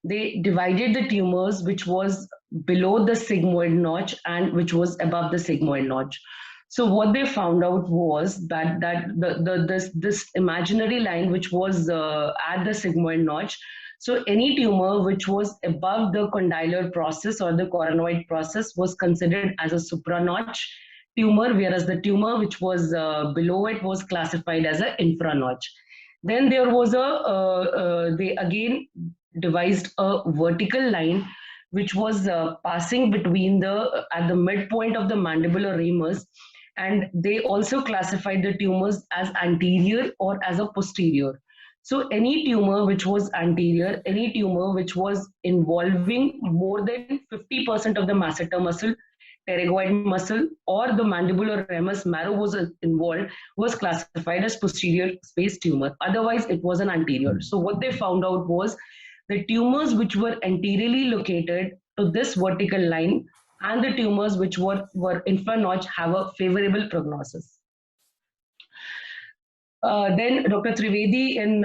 they divided the tumors which was below the sigmoid notch and which was above the sigmoid notch. So what they found out was that this imaginary line which was at the sigmoid notch, so any tumor which was above the condylar process or the coronoid process was considered as a supranotch tumor, whereas the tumor which was below it was classified as an infranotch. Then there was they again devised a vertical line which was passing between at the midpoint of the mandibular ramus, and they also classified the tumors as anterior or as a posterior. So any tumor which was anterior, any tumor which was involving more than 50% of the masseter muscle, pterygoid muscle, or the mandibular ramus marrow was involved, was classified as posterior space tumor. Otherwise, it was an anterior. So what they found out was the tumors which were anteriorly located to this vertical line and the tumors which were infranotch have a favorable prognosis. Then Dr. Trivedi in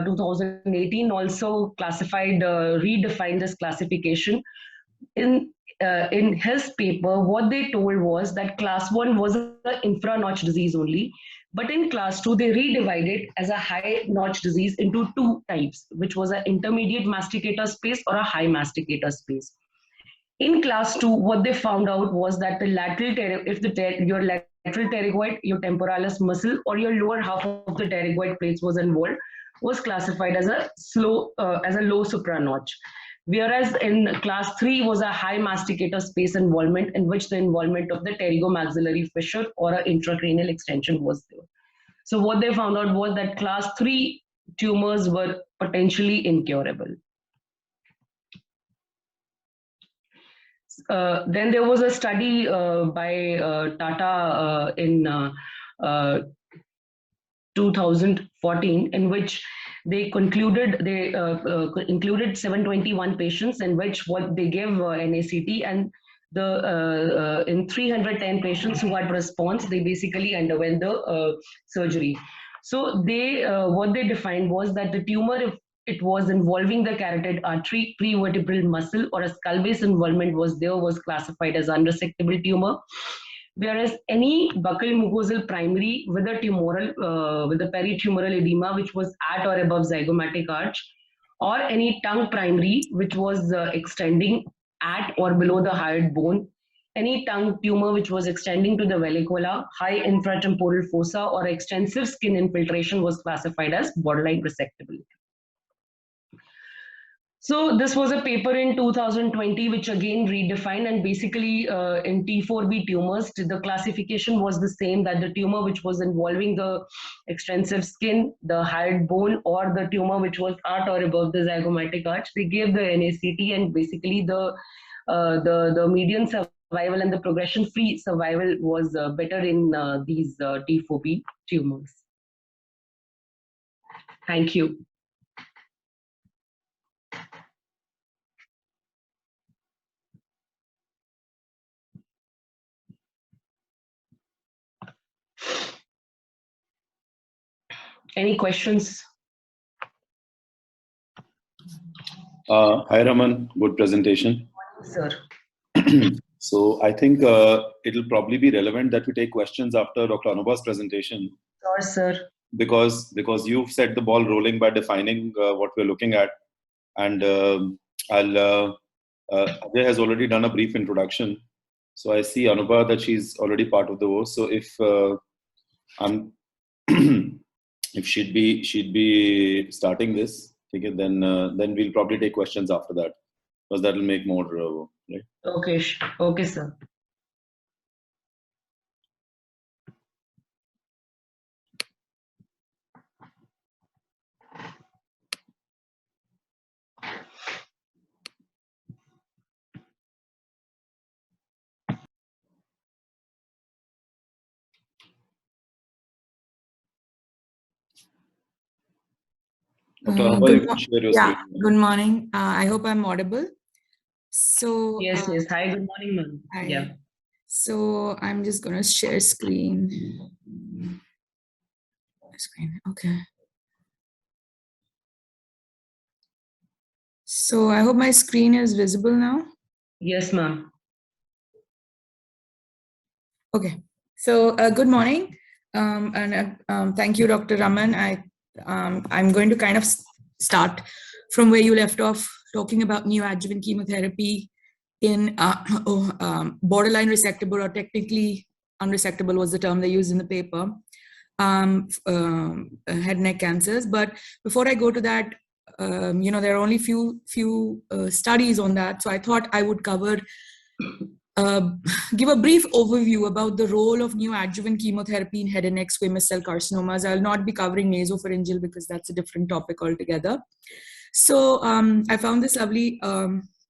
2018 also classified, redefined this classification. In his paper, what they told was that class 1 was an infra-notch disease only, but in class 2, they redivided as a high notch disease into two types, which was an intermediate masticator space or a high masticator space. In class 2, what they found out was that the lateral, your lateral pterygoid, your temporalis muscle, or your lower half of the pterygoid plates was involved, was classified as a low supranotch. Whereas in class 3 was a high masticator space involvement, in which the involvement of the pterygomaxillary fissure or an intracranial extension was there. So what they found out was that class 3 tumors were potentially incurable. Then there was a study by Tata in 2014 in which they included 721 patients, in which what they gave NACT, and in 310 patients who had response, they basically underwent the surgery. So what they defined was that the tumor, if it was involving the carotid artery, prevertebral muscle, or a skull base involvement was there, was classified as unresectable tumor. Whereas any buccal mucosal primary with a with a peritumoral edema which was at or above zygomatic arch, or any tongue primary which was extending at or below the hyoid bone, any tongue tumor which was extending to the vallicola, high infratemporal fossa, or extensive skin infiltration was classified as borderline resectability. So this was a paper in 2020 which again redefined, and basically in T4B tumors, the classification was the same, that the tumor which was involving the extensive skin, the hyoid bone, or the tumor which was at or above the zygomatic arch, they gave the NACT, and basically the median survival and the progression-free survival was better in these T4B tumors. Thank you. Any questions? Hi, Raman. Good presentation. Sir. So I think it'll probably be relevant that we take questions after Dr. Anubhav's presentation. Sure, sir. Because you've set the ball rolling by defining what we're looking at. And Ajay has already done a brief introduction. So I see Anubha that she's already part of the host. So if if she'd be starting this, okay, then we'll probably take questions after that, because that will make more right. Okay, okay, sir. Good morning. I hope I'm audible. So yes. Hi, good morning, ma'am. Yeah. So I'm just gonna share screen. Okay. So I hope my screen is visible now. Yes, ma'am. Okay. So good morning, thank you, Dr. Raman. I'm going to kind of start from where you left off, talking about neoadjuvant chemotherapy in borderline resectable, or technically unresectable was the term they used in the paper, head and neck cancers. But before I go to that, there are only few studies on that. So I thought I would give a brief overview about the role of neoadjuvant chemotherapy in head and neck squamous cell carcinomas. I'll not be covering nasopharyngeal because that's a different topic altogether. So I found this lovely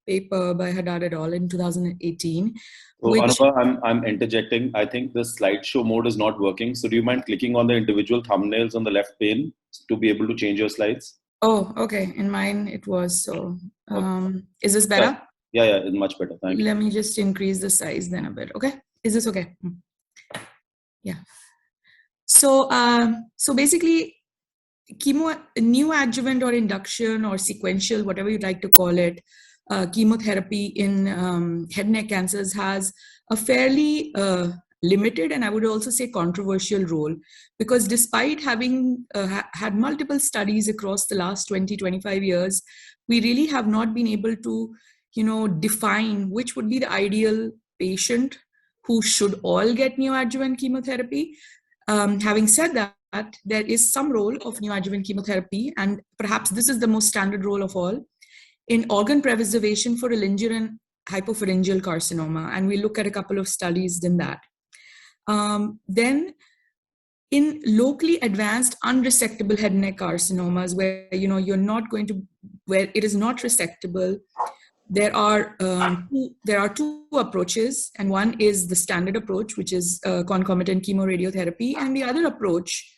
paper by Haddad et al. In 2018. So Anubha, I'm interjecting. I think the slideshow mode is not working. So do you mind clicking on the individual thumbnails on the left pane to be able to change your slides? Oh, okay. In mine it was. So is this better? Yeah, it's much better. Thank you. Let me just increase the size then a bit. Okay. Is this okay? Yeah. So, so basically, neoadjuvant or induction or sequential, whatever you'd like to call it, chemotherapy in head and neck cancers has a fairly limited, and I would also say controversial role, because despite having had multiple studies across the last 20-25 years, we really have not been able to define which would be the ideal patient who should all get neoadjuvant chemotherapy. Having said that, there is some role of neoadjuvant chemotherapy, and perhaps this is the most standard role of all, in organ preservation for laryngeal and hypopharyngeal carcinoma. And we look at a couple of studies in that. Then in locally advanced unresectable head and neck carcinomas, where you're not going to, where it is not resectable, there are two approaches, and one is the standard approach, which is concomitant chemoradiotherapy, and the other approach,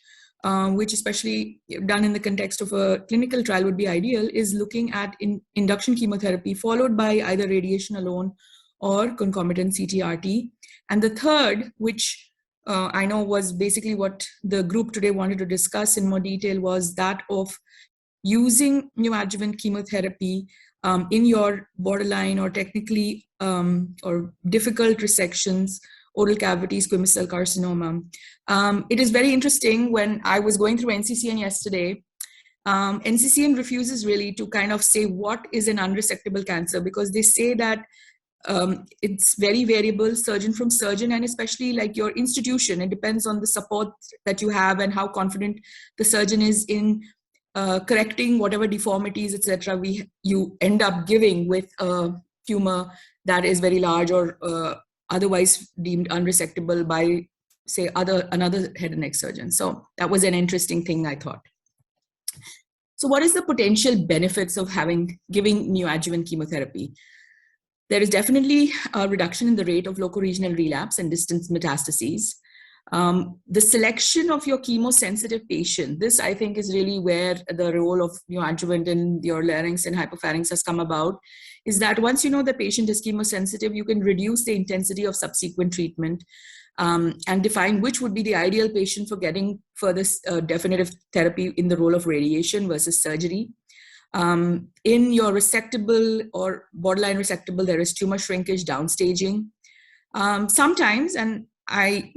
which especially done in the context of a clinical trial would be ideal, is looking at induction chemotherapy followed by either radiation alone or concomitant CTRT. And the third, which I know was basically what the group today wanted to discuss in more detail, was that of using neoadjuvant chemotherapy in your borderline or technically or difficult resections, oral cavity squamous cell carcinoma. It is very interesting. When I was going through NCCN yesterday, NCCN refuses really to kind of say what is an unresectable cancer, because they say that it's very variable, surgeon from surgeon, and especially like your institution. It depends on the support that you have and how confident the surgeon is in correcting whatever deformities, etc. you end up giving with a tumor that is very large or otherwise deemed unresectable by, say, another head and neck surgeon. So that was an interesting thing, I thought. So what is the potential benefits of giving neoadjuvant chemotherapy? There is definitely a reduction in the rate of locoregional relapse and distant metastases. The selection of your chemosensitive patient, this I think is really where the role of neoadjuvant in your larynx and hypopharynx has come about, is that once you know the patient is chemosensitive, you can reduce the intensity of subsequent treatment and define which would be the ideal patient for getting further definitive therapy in the role of radiation versus surgery. In your resectable or borderline resectable, there is tumor shrinkage, downstaging. Sometimes, and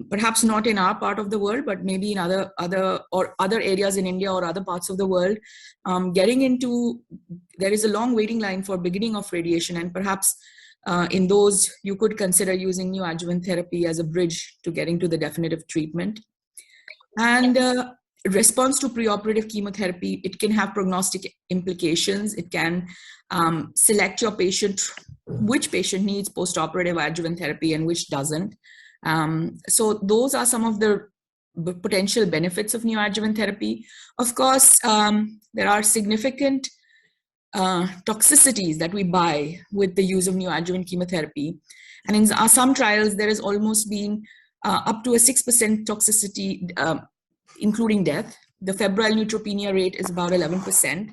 perhaps not in our part of the world, but maybe in other areas in India or other parts of the world, there is a long waiting line for beginning of radiation, and perhaps in those you could consider using neoadjuvant therapy as a bridge to getting to the definitive treatment. And response to preoperative chemotherapy, it can have prognostic implications. It can select your patient, which patient needs postoperative adjuvant therapy and which doesn't. So those are some of the potential benefits of neoadjuvant therapy. Of course, there are significant toxicities that we buy with the use of neoadjuvant chemotherapy. And in some trials, there has almost been up to a 6% toxicity, including death. The febrile neutropenia rate is about 11%.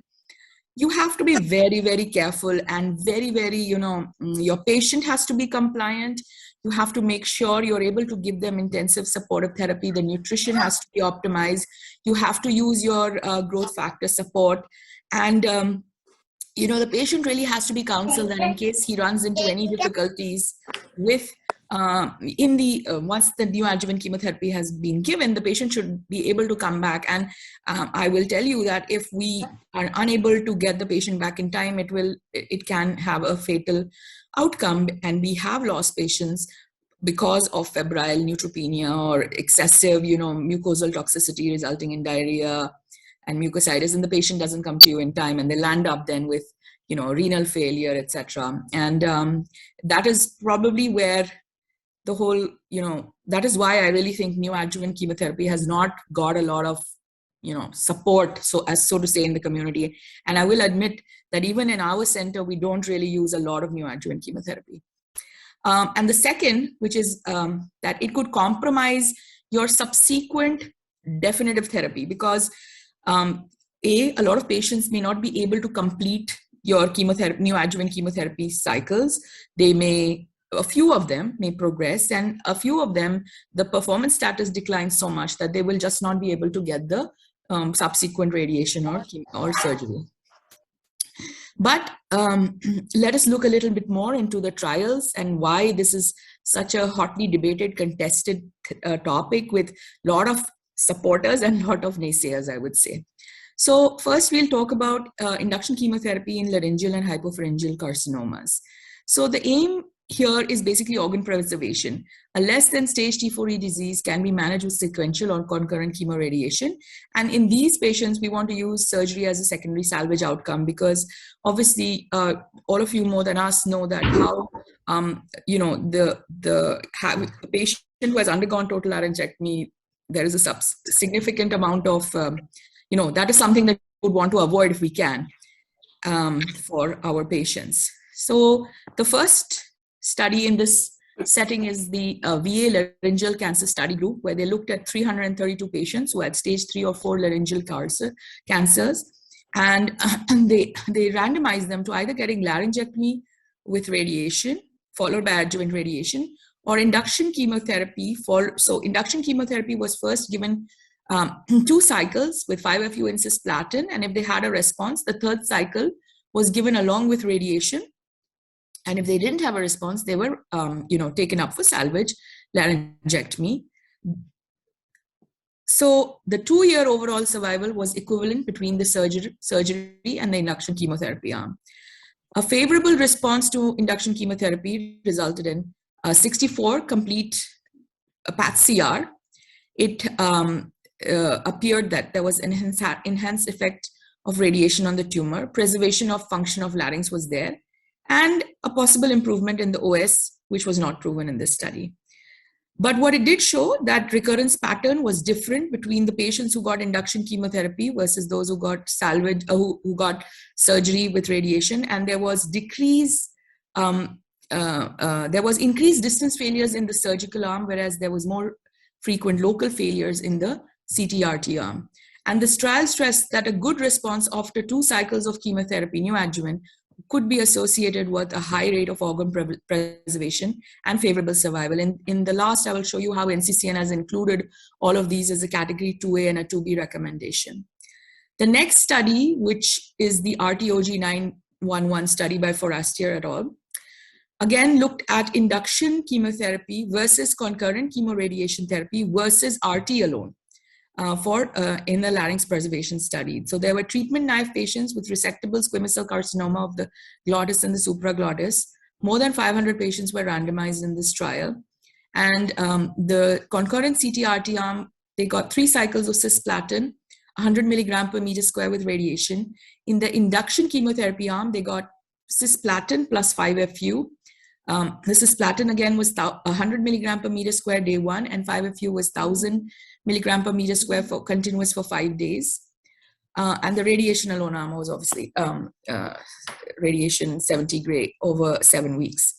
You have to be very, very careful and very, very, your patient has to be compliant. You have to make sure you're able to give them intensive supportive therapy. The nutrition has to be optimized. You have to use your growth factor support. And the patient really has to be counseled that in case he runs into any difficulties with once the neoadjuvant chemotherapy has been given, the patient should be able to come back. And I will tell you that if we are unable to get the patient back in time, it can have a fatal outcome. And we have lost patients because of febrile neutropenia or excessive, mucosal toxicity resulting in diarrhea and mucositis, and the patient doesn't come to you in time, and they land up then with, renal failure, etc. And that is probably where the whole, that is why I really think neoadjuvant chemotherapy has not got a lot of, support, so to say, in the community. And I will admit that even in our center, we don't really use a lot of neoadjuvant chemotherapy. And the second, which is that it could compromise your subsequent definitive therapy, because a lot of patients may not be able to complete your neoadjuvant chemotherapy cycles. A few of them may progress, and a few of them, the performance status declines so much that they will just not be able to get the subsequent radiation or surgery. But let us look a little bit more into the trials and why this is such a hotly debated, contested topic with a lot of supporters and a lot of naysayers, I would say. So first, we'll talk about induction chemotherapy in laryngeal and hypopharyngeal carcinomas. So the aim here is basically organ preservation. A less than stage T4E disease can be managed with sequential or concurrent chemoradiation. And in these patients, we want to use surgery as a secondary salvage outcome, because obviously all of you more than us know that how, the patient who has undergone total laryngectomy, there is a significant amount of, that is something that we would want to avoid if we can for our patients. So the first study in this setting is the VA laryngeal cancer study group, where they looked at 332 patients who had stage 3 or 4 laryngeal cancers, and they randomized them to either getting laryngectomy with radiation followed by adjuvant radiation, or induction chemotherapy. So induction chemotherapy was first given 2 cycles with 5-FU and cisplatin, and if they had a response, the 3rd cycle was given along with radiation. And if they didn't have a response, they were, taken up for salvage laryngectomy. So the 2-year overall survival was equivalent between the surgery and the induction chemotherapy arm. A favorable response to induction chemotherapy resulted in 64 complete PAT-CR. It appeared that there was an enhanced effect of radiation on the tumor. Preservation of function of larynx was there, and a possible improvement in the OS, which was not proven in this study. But what it did show, that recurrence pattern was different between the patients who got induction chemotherapy versus those who got salvage, who got surgery with radiation, and there was increased distance failures in the surgical arm, whereas there was more frequent local failures in the CTRT arm. And this trial stressed that a good response after 2 cycles of chemotherapy, neoadjuvant, could be associated with a high rate of organ preservation and favorable survival. In the last, I will show you how NCCN has included all of these as a category 2A and a 2B recommendation. The next study, which is the RTOG 911 study by Forastier et al., again looked at induction chemotherapy versus concurrent chemoradiation therapy versus RT alone. In the larynx preservation study. So there were treatment-naive patients with resectable squamous cell carcinoma of the glottis and the supraglottis. More than 500 patients were randomized in this trial. And the concurrent CTRT arm, they got 3 cycles of cisplatin, 100 milligram per meter square with radiation. In the induction chemotherapy arm, they got cisplatin plus 5-FU. The cisplatin again was 100 milligram per meter square day 1, and 5-FU was 1000 milligram per meter square for continuous for 5 days. And the radiation alone arm was obviously radiation 70 gray over 7 weeks.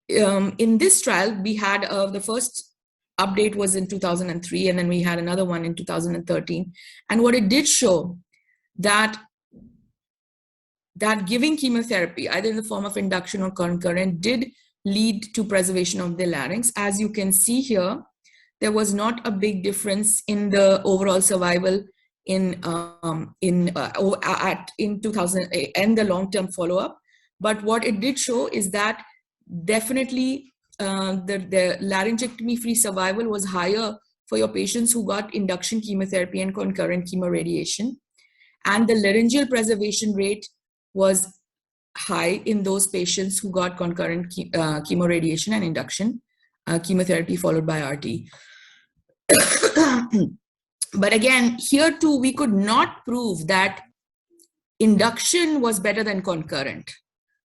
In this trial, we had the first update was in 2003, and then we had another one in 2013. And what it did show that giving chemotherapy, either in the form of induction or concurrent, did lead to preservation of the larynx. As you can see here, there was not a big difference in the overall survival in 2000 and the long-term follow-up. But what it did show is that definitely the laryngectomy-free survival was higher for your patients who got induction chemotherapy and concurrent chemoradiation. And the laryngeal preservation rate was high in those patients who got concurrent chemoradiation and induction chemotherapy followed by RT. But again, here too, we could not prove that induction was better than concurrent.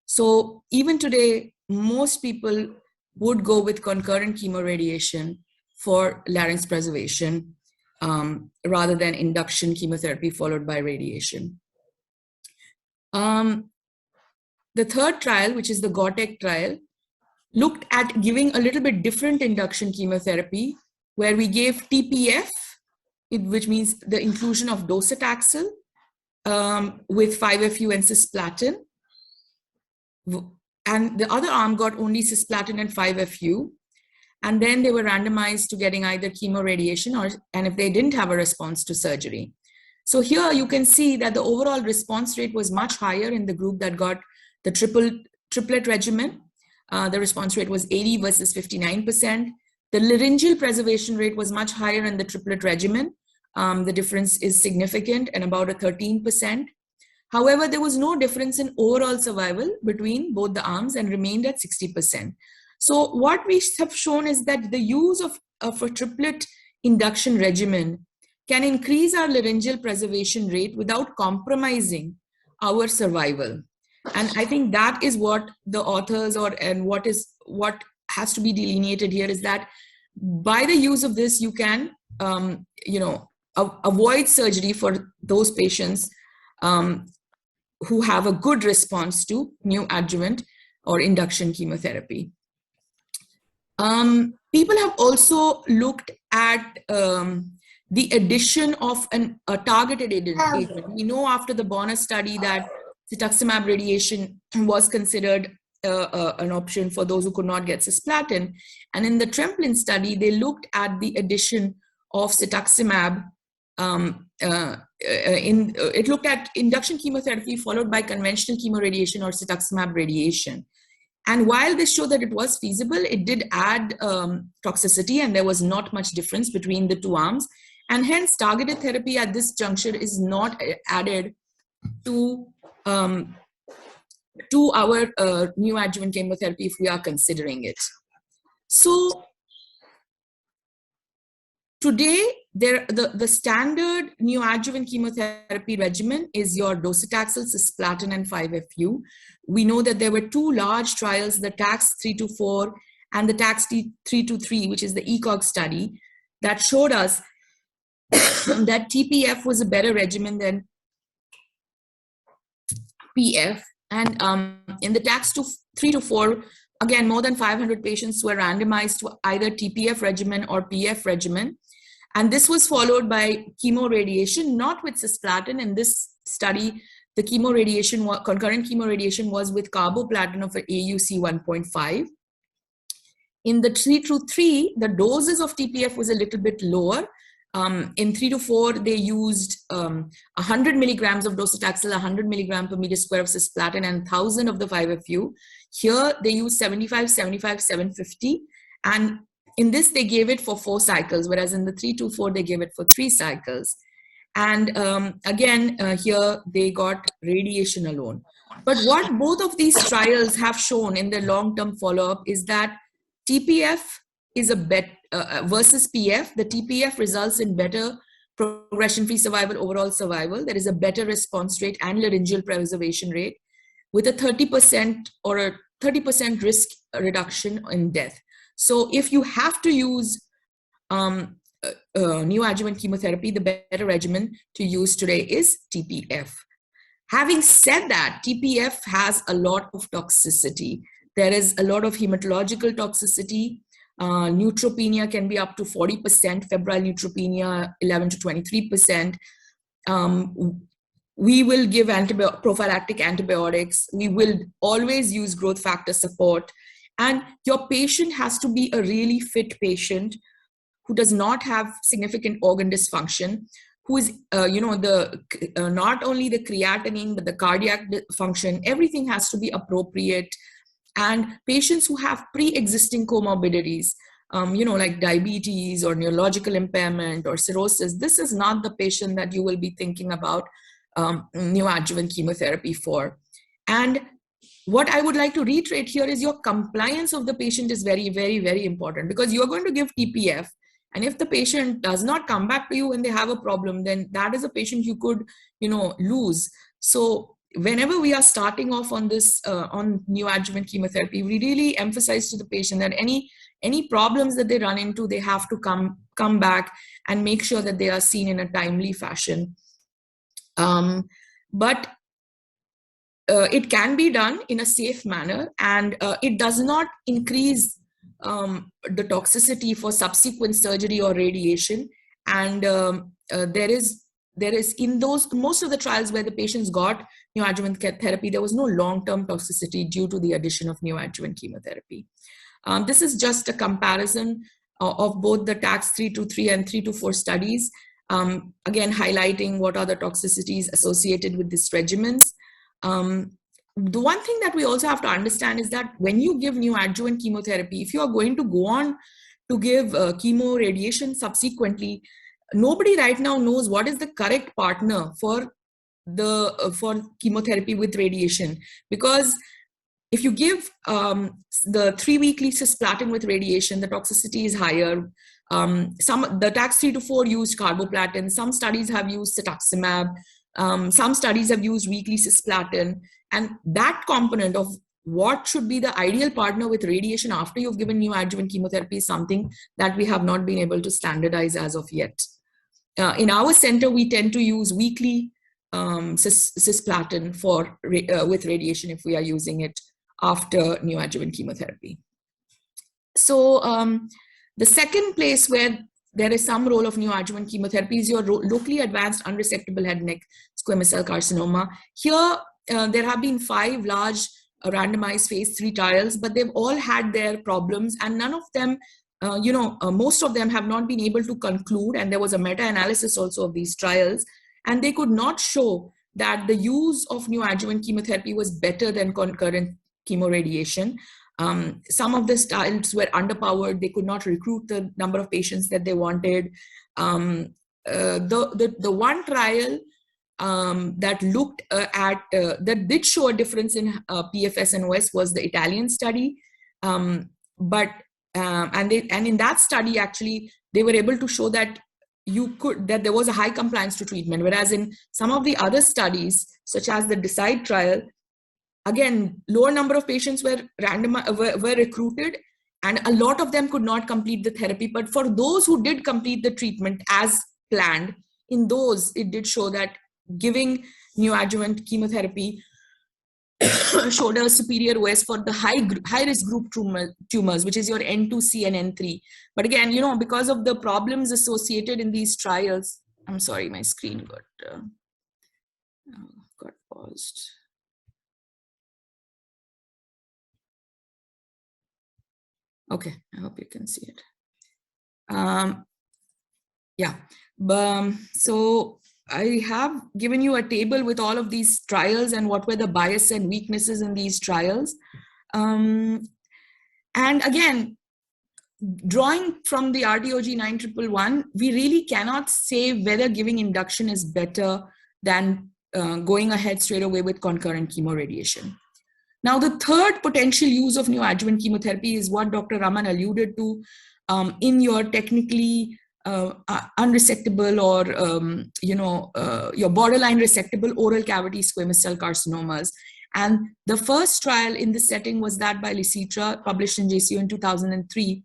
So even today, most people would go with concurrent chemoradiation for larynx preservation rather than induction chemotherapy followed by radiation. The third trial, which is the GOTEC trial, looked at giving a little bit different induction chemotherapy, where we gave TPF, which means the inclusion of docetaxel with 5-FU and cisplatin. And the other arm got only cisplatin and 5-FU. And then they were randomized to getting either chemoradiation and if they didn't have a response, to surgery. So here you can see that the overall response rate was much higher in the group that got the triplet regimen. The response rate was 80 versus 59%. The laryngeal preservation rate was much higher in the triplet regimen. The difference is significant and about a 13%. However, there was no difference in overall survival between both the arms and remained at 60%. So what we have shown is that the use of a triplet induction regimen can increase our laryngeal preservation rate without compromising our survival. And I think that is what the authors what has to be delineated here is that by the use of this, you can, avoid surgery for those patients who have a good response to neoadjuvant or induction chemotherapy. People have also looked at the addition of a targeted agent. We know after the Bonner study that cetuximab radiation was considered an option for those who could not get cisplatin. And in the Tremplin study, they looked at the addition of cetuximab. It looked at induction chemotherapy followed by conventional chemoradiation or cetuximab radiation. And while this showed that it was feasible, it did add toxicity, and there was not much difference between the two arms. And hence, targeted therapy at this juncture is not added to our neoadjuvant chemotherapy if we are considering it. So today, the standard neoadjuvant chemotherapy regimen is your docetaxel, cisplatin, and 5-FU. We know that there were two large trials, the TAX-324 and the TAX-323, which is the ECOG study, that showed us that TPF was a better regimen than PF. And in the TAX-324, again, more than 500 patients were randomized to either TPF regimen or PF regimen. And this was followed by chemoradiation, not with cisplatin. In this study, the concurrent chemoradiation was with carboplatin of AUC 1.5. In the 3-3, the doses of TPF was a little bit lower. In 3-4, they used 100 milligrams of docetaxel, 100 milligram per meter square of cisplatin, and 1,000 of the 5-FU. Here, they used 75, 75, 750. And in this, they gave it for 4 cycles, whereas in the 3-4, they gave it for 3 cycles. And again, here, they got radiation alone. But what both of these trials have shown in their long-term follow-up is that TPF is a better versus PF. The TPF results in better progression-free survival, overall survival. There is a better response rate and laryngeal preservation rate with a 30% or a 30% risk reduction in death. So if you have to use neoadjuvant chemotherapy, the better regimen to use today is TPF. Having said that, TPF has a lot of toxicity. There is a lot of hematological toxicity. Neutropenia can be up to 40%, febrile neutropenia 11 to 23%. We will give prophylactic antibiotics. We will always use growth factor support. And your patient has to be a really fit patient who does not have significant organ dysfunction, who is, not only the creatinine, but the cardiac function, everything has to be appropriate. And patients who have pre-existing comorbidities, like diabetes or neurological impairment or cirrhosis, this is not the patient that you will be thinking about neoadjuvant chemotherapy for. And what I would like to reiterate here is your compliance of the patient is very, very, very important, because you're going to give TPF. And if the patient does not come back to you when they have a problem, then that is a patient you could, lose. So whenever we are starting off on this, on neoadjuvant chemotherapy, we really emphasize to the patient that any problems that they run into, they have to come back and make sure that they are seen in a timely fashion. But it can be done in a safe manner, and it does not increase the toxicity for subsequent surgery or radiation. And there is in those, most of the trials where the patients got neoadjuvant therapy, there was no long-term toxicity due to the addition of neoadjuvant chemotherapy. This is just a comparison of both the TAX 323 and 324 studies, again highlighting what are the toxicities associated with these regimens. The one thing that we also have to understand is that when you give neoadjuvant chemotherapy, if you are going to go on to give chemo radiation subsequently, nobody right now knows what is the correct partner for chemotherapy with radiation. Because if you give the 3-weekly cisplatin with radiation, the toxicity is higher. The TAX 324 used carboplatin. Some studies have used cetuximab. Some studies have used weekly cisplatin. And that component of what should be the ideal partner with radiation after you've given neoadjuvant chemotherapy is something that we have not been able to standardize as of yet. In our center, we tend to use weekly cisplatin with radiation if we are using it after neoadjuvant chemotherapy. So the second place where there is some role of neoadjuvant chemotherapy is your locally advanced unresectable head and neck squamous cell carcinoma. Here, there have been 5 large randomized phase 3 trials, but they've all had their problems, and none of them, most of them have not been able to conclude. And there was a meta-analysis also of these trials, and they could not show that the use of neoadjuvant chemotherapy was better than concurrent chemoradiation. Some of the trials were underpowered. They could not recruit the number of patients that they wanted. The one trial that looked that did show a difference in PFS and OS was the Italian study. And in that study, actually, they were able to show that that there was a high compliance to treatment. Whereas in some of the other studies, such as the DECIDE trial, again, lower number of patients were recruited, and a lot of them could not complete the therapy. But for those who did complete the treatment as planned, in those, it did show that giving neoadjuvant chemotherapy showed a superior OS for the high-risk group tumors, which is your N2C and N3. But again, because of the problems associated in these trials, I'm sorry, my screen got paused. Okay, I hope you can see it. So I have given you a table with all of these trials and what were the bias and weaknesses in these trials. And again, drawing from the RDOG 9111, we really cannot say whether giving induction is better than going ahead straight away with concurrent chemoradiation. Now, the third potential use of neoadjuvant chemotherapy is what Dr. Raman alluded to in your technically unresectable or, your borderline resectable oral cavity squamous cell carcinomas. And the first trial in this setting was that by Lisitra, published in JCO in 2003,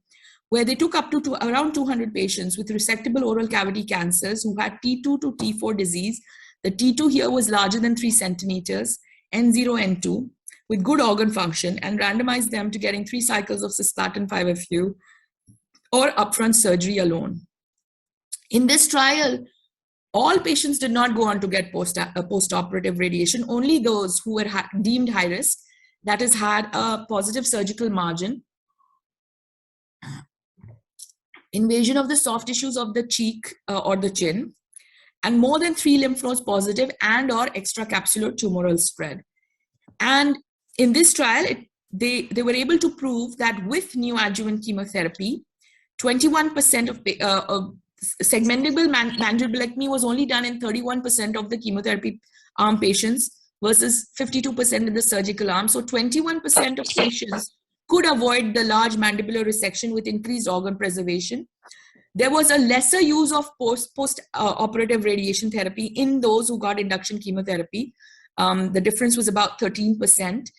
where they took up to around 200 patients with resectable oral cavity cancers who had T2 to T4 disease. The T2 here was larger than 3 centimeters, N0, N2, with good organ function, and randomized them to getting 3 cycles of cisplatin 5-FU or upfront surgery alone. In this trial, all patients did not go on to get post-operative radiation. Only those who were deemed high risk, that is, had a positive surgical margin, invasion of the soft tissues of the cheek or the chin, and more than 3 lymph nodes positive and or extracapsular tumoral spread. And in this trial, they were able to prove that with neoadjuvant chemotherapy, 21% of segmentable mandibulectomy was only done in 31% of the chemotherapy arm patients versus 52% in the surgical arm. So 21% of patients could avoid the large mandibular resection with increased organ preservation. There was a lesser use of post-operative radiation therapy in those who got induction chemotherapy. The difference was about 13%.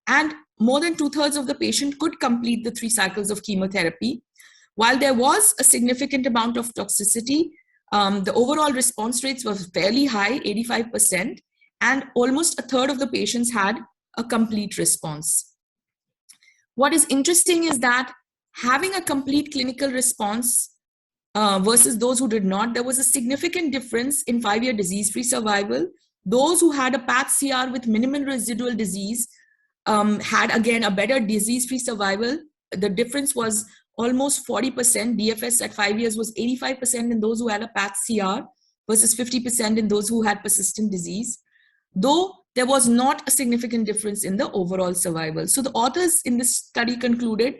And more than 2/3 of the patient could complete the 3 cycles of chemotherapy. While there was a significant amount of toxicity, the overall response rates were fairly high, 85%, and almost 1/3 of the patients had a complete response. What is interesting is that having a complete clinical response versus those who did not, there was a significant difference in 5-year disease-free survival. Those who had a PATH-CR with minimal residual disease had, again, a better disease-free survival. The difference was almost 40%. DFS at 5 years was 85% in those who had a PATH-CR versus 50% in those who had persistent disease, though there was not a significant difference in the overall survival. So the authors in this study concluded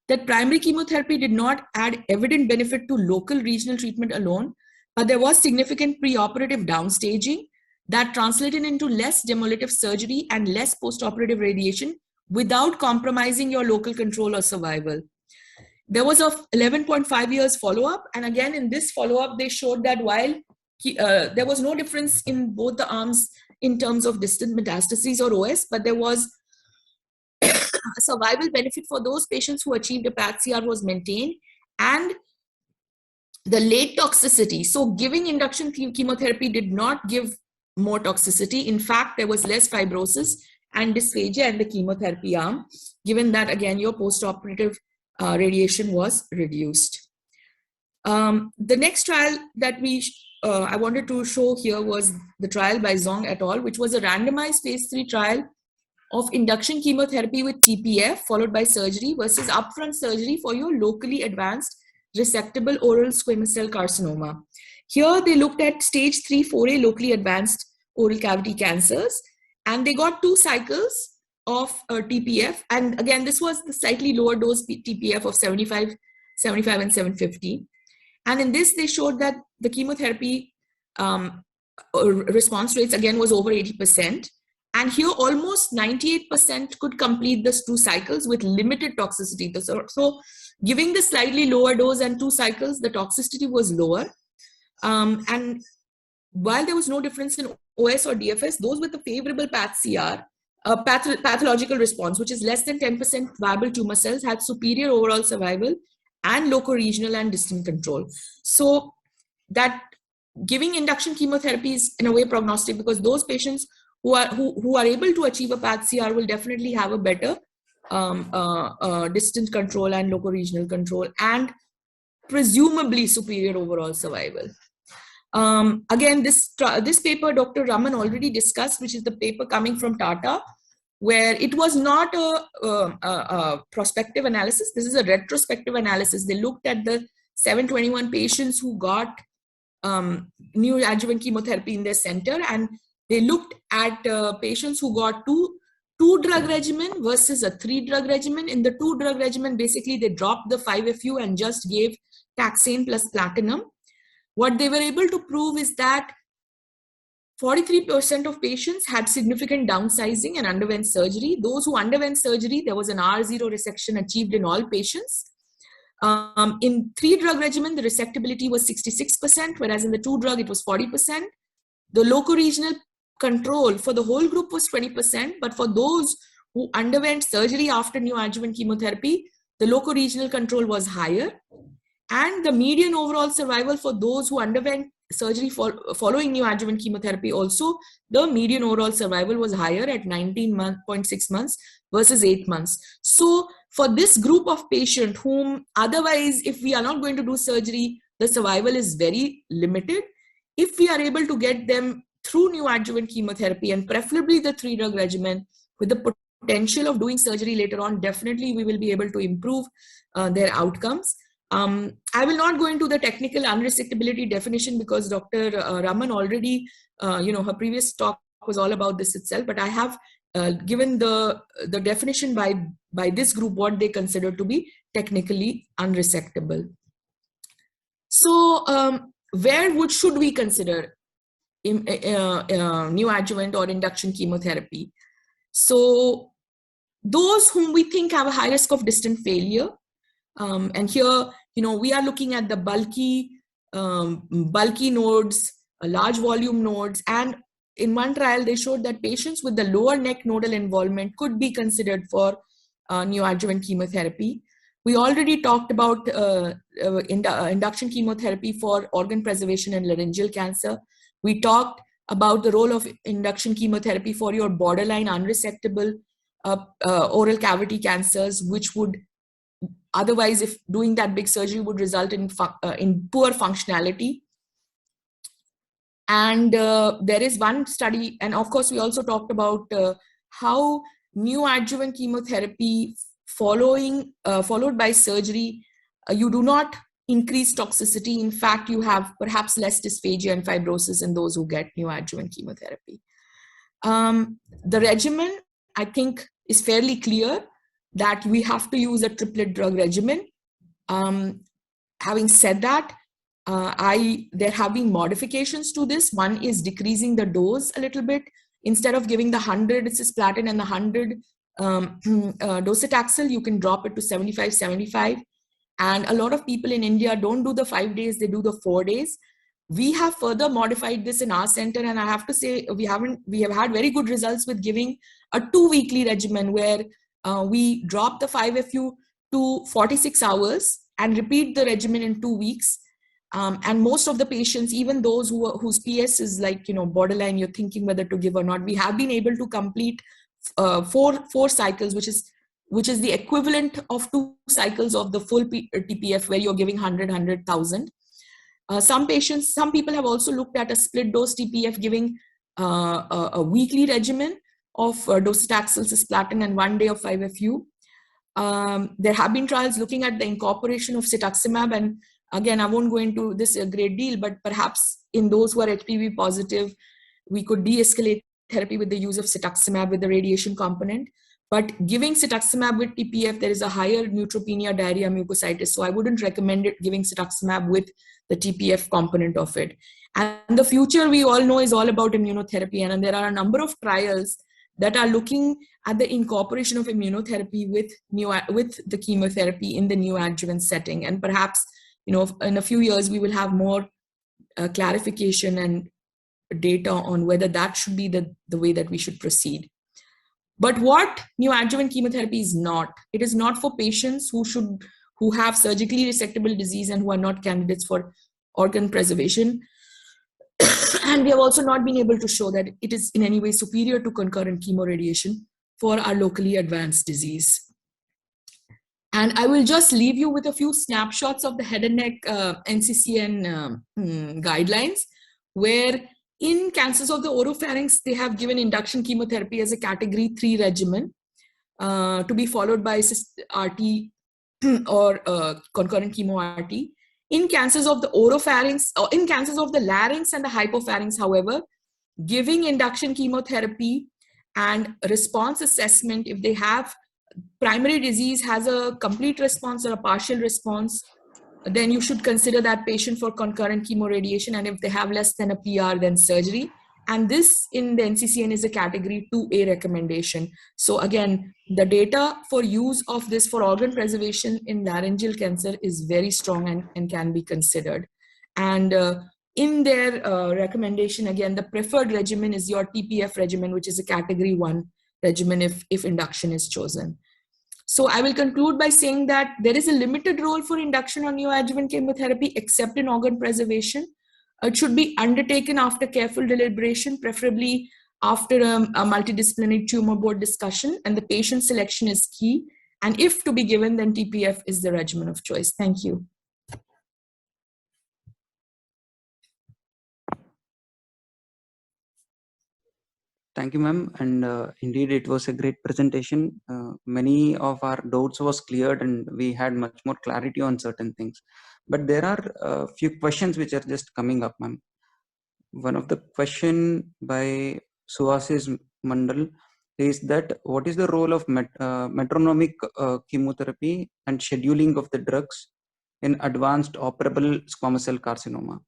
that primary chemotherapy did not add evident benefit to local regional treatment alone, but there was significant preoperative downstaging that translated into less demolitive surgery and less postoperative radiation without compromising your local control or survival. There was a 11.5 years follow-up, and again in this follow-up they showed that while there was no difference in both the arms in terms of distant metastases or OS, but there was a survival benefit for those patients who achieved a PATH-CR was maintained, and the late toxicity. So giving induction chemotherapy did not give more toxicity. In fact, there was less fibrosis and dysphagia in the chemotherapy arm, given that, again, your postoperative radiation was reduced. The next trial that I wanted to show here was the trial by Zhong et al., which was a randomized phase 3 trial of induction chemotherapy with TPF followed by surgery versus upfront surgery for your locally advanced resectable oral squamous cell carcinoma. Here they looked at stage 3, 4A locally advanced oral cavity cancers, and they got 2 cycles of TPF. And again, this was the slightly lower dose TPF of 75 and 750. And in this, they showed that the chemotherapy response rates again was over 80%. And here almost 98% could complete these 2 cycles with limited toxicity. So giving the slightly lower dose and 2 cycles, the toxicity was lower. And while there was no difference in OS or DFS, those with the favorable PATH-CR, pathological response, which is less than 10% viable tumor cells, had superior overall survival and loco-regional and distant control. So that giving induction chemotherapy is in a way prognostic, because those patients who are able to achieve a PATH-CR will definitely have a better distant control and loco-regional control and presumably superior overall survival. Again, this paper Dr. Raman already discussed, which is the paper coming from Tata, where it was not a prospective analysis. This is a retrospective analysis. They looked at the 721 patients who got neoadjuvant chemotherapy in their center, and they looked at patients who got two drug regimen versus a 3-drug regimen. In the 2-drug regimen, basically they dropped the 5-FU and just gave taxane plus platinum. What they were able to prove is that 43% of patients had significant downsizing and underwent surgery. Those who underwent surgery, there was an R0 resection achieved in all patients. In 3-drug regimen, the resectability was 66%, whereas in the 2-drug, it was 40%. The loco-regional control for the whole group was 20%, but for those who underwent surgery after neoadjuvant chemotherapy, the loco-regional control was higher. And the median overall survival for those who underwent surgery following neoadjuvant chemotherapy also, the median overall survival was higher at 19.6 months versus 8 months. So for this group of patients whom otherwise, if we are not going to do surgery, the survival is very limited. If we are able to get them through neoadjuvant chemotherapy and preferably the 3-drug regimen with the potential of doing surgery later on, definitely we will be able to improve their outcomes. I will not go into the technical unresectability definition because Dr. Raman already, her previous talk was all about this itself, but I have given the definition by this group what they consider to be technically unresectable. So where should we consider neoadjuvant or induction chemotherapy? So those whom we think have a high risk of distant failure, and here, we are looking at the bulky nodes, large volume nodes, and in one trial, they showed that patients with the lower neck nodal involvement could be considered for neoadjuvant chemotherapy. We already talked about induction chemotherapy for organ preservation and laryngeal cancer. We talked about the role of induction chemotherapy for your borderline unresectable oral cavity cancers, which would otherwise, if doing that big surgery, would result in poor functionality. And there is one study, and of course, we also talked about how neoadjuvant chemotherapy followed by surgery, you do not increase toxicity. In fact, you have perhaps less dysphagia and fibrosis in those who get neoadjuvant chemotherapy. The regimen, I think, is fairly clear that we have to use a triplet drug regimen. Having said that, there have been modifications to this. One is decreasing the dose a little bit. Instead of giving the 100 cisplatin and the 100 docetaxel, you can drop it to 75. And a lot of people in India don't do the 5 days, they do the 4 days. We have further modified this in our center, and I have to say we have had very good results with giving a 2-weekly regimen where we drop the 5-FU to 46 hours and repeat the regimen in 2 weeks. And most of the patients, even those whose PS is like, borderline, you're thinking whether to give or not, we have been able to complete 4 cycles, which is the equivalent of 2 cycles of the full TPF, where you're giving 100,000. Some people have also looked at a split dose TPF, giving a weekly regimen of docetaxel, cisplatin, and 1 day of 5-FU. There have been trials looking at the incorporation of cetuximab, and again, I won't go into this a great deal, but perhaps in those who are HPV positive, we could de-escalate therapy with the use of cetuximab with the radiation component. But giving cetuximab with TPF, there is a higher neutropenia, diarrhea, mucositis. So I wouldn't recommend giving cetuximab with the TPF component of it. And the future, we all know, is all about immunotherapy. And there are a number of trials that are looking at the incorporation of immunotherapy with the chemotherapy in the neoadjuvant setting. And perhaps, in a few years, we will have more clarification and data on whether that should be the way that we should proceed. But what neoadjuvant chemotherapy is not, it is not for patients who have surgically resectable disease and who are not candidates for organ preservation. And we have also not been able to show that it is in any way superior to concurrent chemoradiation for our locally advanced disease. And I will just leave you with a few snapshots of the head and neck NCCN guidelines, where in cancers of the oropharynx, they have given induction chemotherapy as a category 3 regimen to be followed by RT or concurrent chemo RT. In cancers of the oropharynx, or in cancers of the larynx and the hypopharynx, however, giving induction chemotherapy and response assessment, if they have primary disease, has a complete response or a partial response, then you should consider that patient for concurrent chemoradiation. And if they have less than a PR, then surgery. And this in the NCCN is a category 2A recommendation. So again, the data for use of this for organ preservation in laryngeal cancer is very strong and can be considered. And in their recommendation, again, the preferred regimen is your TPF regimen, which is a category 1 regimen if induction is chosen. So I will conclude by saying that there is a limited role for induction on neoadjuvant chemotherapy except in organ preservation. It should be undertaken after careful deliberation, preferably after a multidisciplinary tumor board discussion, and the patient selection is key. And if to be given, then TPF is the regimen of choice. Thank you. Thank you, ma'am. And indeed, it was a great presentation. Many of our doubts was cleared, and we had much more clarity on certain things. But there are a few questions which are just coming up, ma'am. One of the question by Suasis Mandal is that what is the role of metronomic chemotherapy and scheduling of the drugs in advanced operable squamous cell carcinoma?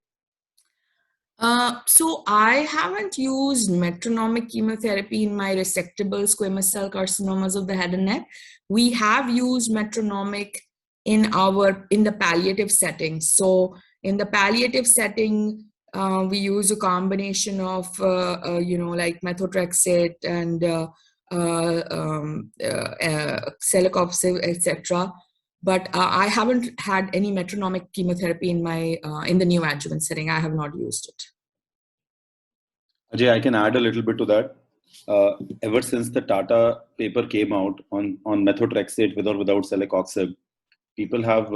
So I haven't used metronomic chemotherapy in my resectable squamous cell carcinomas of the head and neck. We have used metronomic in the palliative setting. So in the palliative setting, we use a combination of like methotrexate and celecoxib, etc. But I haven't had any metronomic chemotherapy in my in the neoadjuvant setting. I have not used it. Ajay, I can add a little bit to that. Ever since the Tata paper came out on methotrexate with or without celecoxib, people have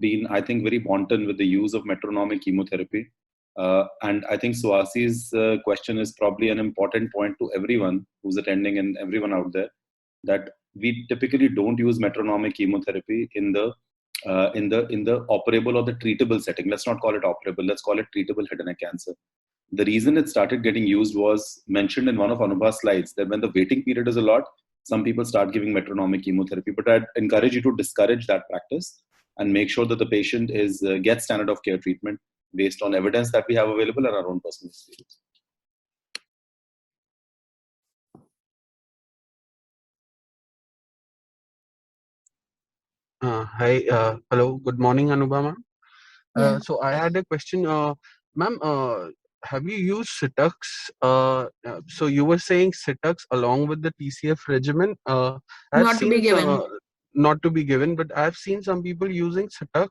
been, I think, very wanton with the use of metronomic chemotherapy. And I think Suasi's question is probably an important point to everyone who's attending and everyone out there, that we typically don't use metronomic chemotherapy in the operable or the treatable setting. Let's not call it operable. Let's call it treatable head and neck cancer. The reason it started getting used was mentioned in one of Anubha's slides, that when the waiting period is a lot, some people start giving metronomic chemotherapy. But I'd encourage you to discourage that practice and make sure that the patient gets standard of care treatment based on evidence that we have available and our own personal experience. Hi, hello, good morning, Anubha. Yeah. So I had a question, ma'am. Have you used Citux? So you were saying Citux along with the TCF regimen. I've Not to be seen given. not to be given, but I've seen some people using Citux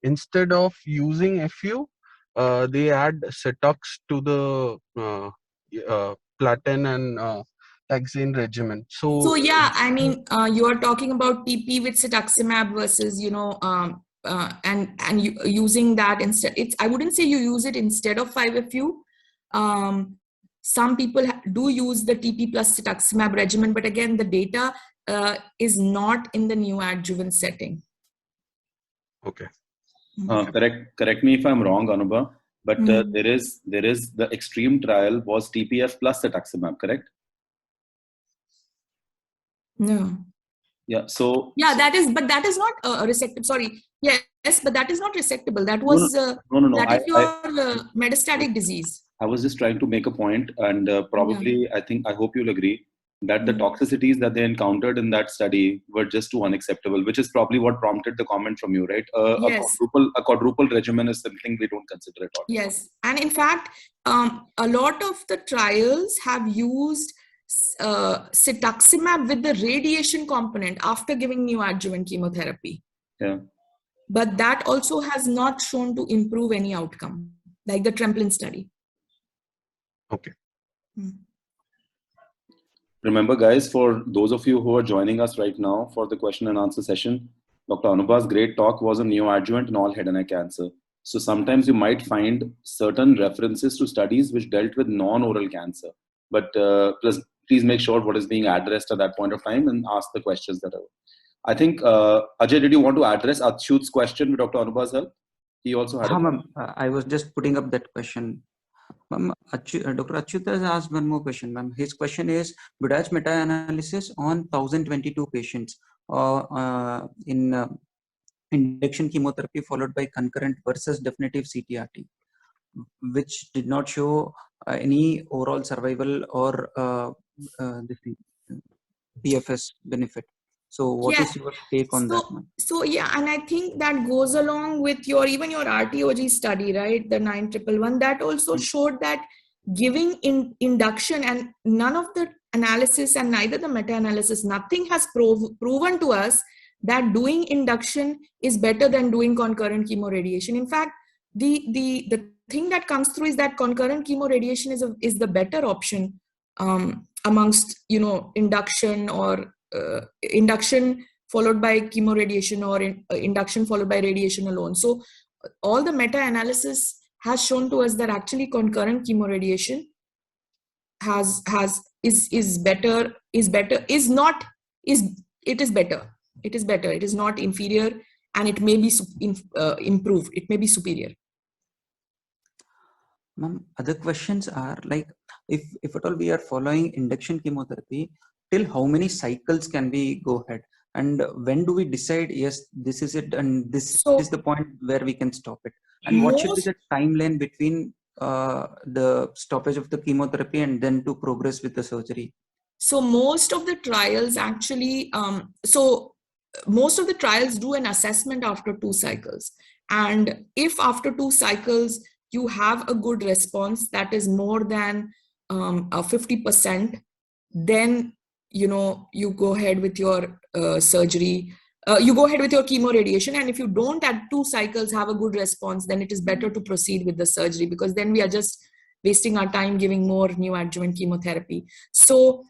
instead of using FU. They add Citux to the platin and taxane regimen. So yeah, I mean, you are talking about TP with cetuximab versus and using that instead. I wouldn't say you use it instead of 5FU. Some people do use the TP plus cetuximab regimen, but again, the data is not in the neoadjuvant setting. Okay. Correct me if I'm wrong, Anubha, but there is the extreme trial was TPF plus cetuximab, correct? No. Yeah. So yeah, that is not resectable. Sorry. Yes, but that is not resectable. That was no. That is your metastatic disease. I was just trying to make a point, and probably I hope you'll agree that the toxicities that they encountered in that study were just too unacceptable, which is probably what prompted the comment from you, right? Yes. A quadruple regimen is something we don't consider at all. Yes, and in fact, a lot of the trials have used cetuximab with the radiation component after giving neoadjuvant chemotherapy. Yeah. But that also has not shown to improve any outcome, like the Tremplin study. Okay. Remember, guys, for those of you who are joining us right now for the question and answer session, Dr. Anubha's great talk was on neoadjuvant in all head and neck cancer. So sometimes you might find certain references to studies which dealt with non-oral cancer. But please make sure what is being addressed at that point of time and ask the questions that are. I think, Ajay, did you want to address Achyut's question with Dr. Anubha's help? He also had I was just putting up that question. Dr. Achyut has asked one more question, ma'am. His question is, BUDACH meta-analysis on 1022 patients in induction chemotherapy followed by concurrent versus definitive CTRT, which did not show any overall survival or PFS benefit. So what is your take on that, ma'am? So yeah, and I think that goes along with even your RTOG study, right? The 9111, that also showed that giving induction, and none of the analysis and neither the meta-analysis, nothing has proven to us that doing induction is better than doing concurrent chemoradiation. In fact, the thing that comes through is that concurrent chemoradiation is the better option amongst induction or induction followed by chemoradiation or induction followed by radiation alone. So all the meta-analysis has shown to us that actually concurrent chemoradiation is better, it is better. It is better. It is not inferior, and it may be improved. It may be superior. Ma'am, other questions are like, if at all we are following induction chemotherapy, till how many cycles can we go ahead? And when do we decide, yes, this is it, and this is the point where we can stop it? And what should be the timeline between the stoppage of the chemotherapy and then to progress with the surgery? So most of the trials actually, most of the trials do an assessment after 2 cycles. And if after 2 cycles, you have a good response that is more than 50%, then, you go ahead with your surgery. You go ahead with your chemo radiation. And if you don't at 2 cycles have a good response, then it is better to proceed with the surgery, because then we are just wasting our time giving more neoadjuvant chemotherapy. So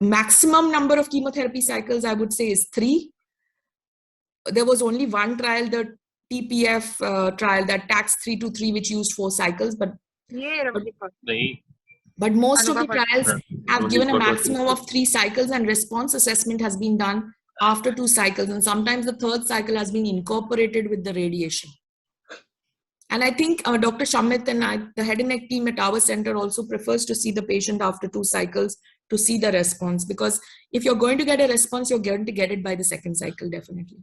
maximum number of chemotherapy cycles, I would say, is 3. There was only one trial, the TPF trial, that TAX-323, which used 4 cycles, but most of the trials have given a maximum of 3 cycles, and response assessment has been done after 2 cycles, and sometimes the 3rd cycle has been incorporated with the radiation. And I think Dr. Shamit and the head and neck team at our center also prefers to see the patient after 2 cycles to see the response, because if you're going to get a response, you're going to get it by the 2nd cycle, definitely.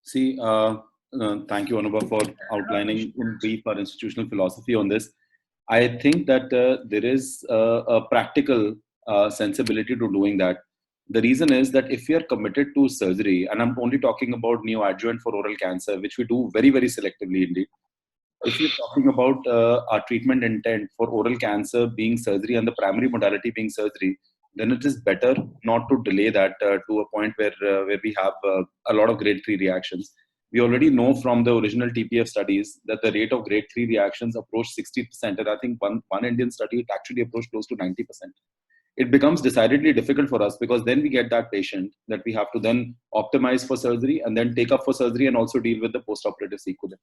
See, thank you, Anubha, for outlining in brief our institutional philosophy on this. I think that there is a practical sensibility to doing that. The reason is that if we are committed to surgery, and I'm only talking about neoadjuvant for oral cancer, which we do very, very selectively indeed. If you're talking about our treatment intent for oral cancer being surgery and the primary modality being surgery, then it is better not to delay that to a point where we have a lot of grade 3 reactions. We already know from the original TPF studies that the rate of grade 3 reactions approach 60%. And I think one Indian study, it actually approached close to 90%. It becomes decidedly difficult for us, because then we get that patient that we have to then optimize for surgery and then take up for surgery and also deal with the postoperative sequelae.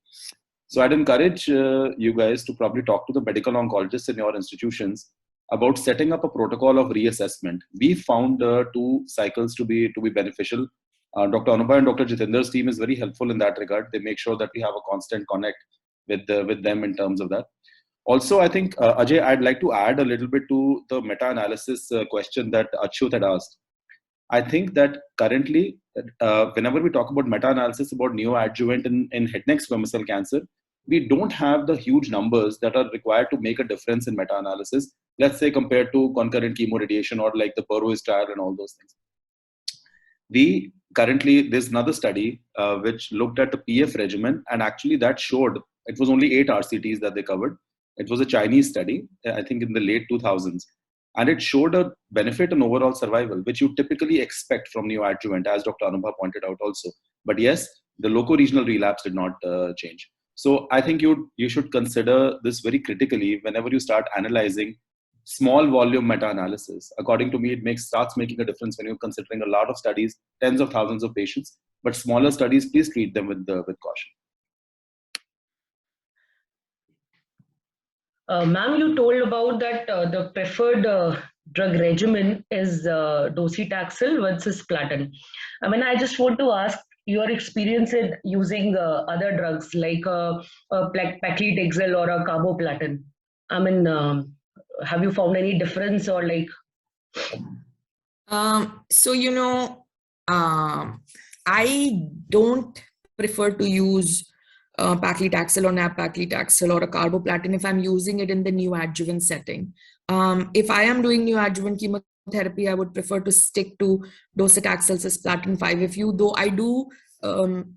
So I'd encourage you guys to probably talk to the medical oncologists in your institutions about setting up a protocol of reassessment. We found 2 cycles to be beneficial. Dr. Anubha and Dr. Jitender's team is very helpful in that regard. They make sure that we have a constant connect with them in terms of that. Also, I think, Ajay, I'd like to add a little bit to the meta-analysis question that Achyut had asked. I think that currently, whenever we talk about meta-analysis about neoadjuvant in head neck squamous cell cancer, we don't have the huge numbers that are required to make a difference in meta-analysis, let's say compared to concurrent chemoradiation or like the Burroughs trial and all those things. Currently, there's another study which looked at the PF regimen, and actually that showed, it was only 8 RCTs that they covered. It was a Chinese study, I think in the late 2000s. And it showed a benefit in overall survival, which you typically expect from neoadjuvant, as Dr. Anubha pointed out also. But yes, the loco-regional relapse did not change. So I think you should consider this very critically whenever you start analyzing small volume meta-analysis. According to me, it starts making a difference when you're considering a lot of studies, tens of thousands of patients. But smaller studies, please treat them with caution. Ma'am, you told about that the preferred drug regimen is docetaxel versus platin. I mean, I just want to ask your experience in using other drugs like paclitaxel or a carboplatin. I mean, have you found any difference or like? I don't prefer to use paclitaxel or nab-paclitaxel or a carboplatin if I'm using it in the neoadjuvant setting. If I am doing neoadjuvant chemotherapy, I would prefer to stick to docetaxel cisplatin 5-FU, though I do,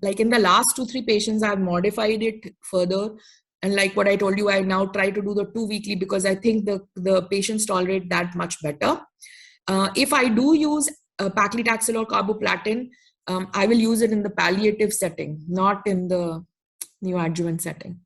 like in the last 2-3 patients, I've modified it further. And like what I told you, I now try to do the 2 weekly because I think the patients tolerate that much better. If I do use paclitaxel or carboplatin, I will use it in the palliative setting, not in the neoadjuvant setting.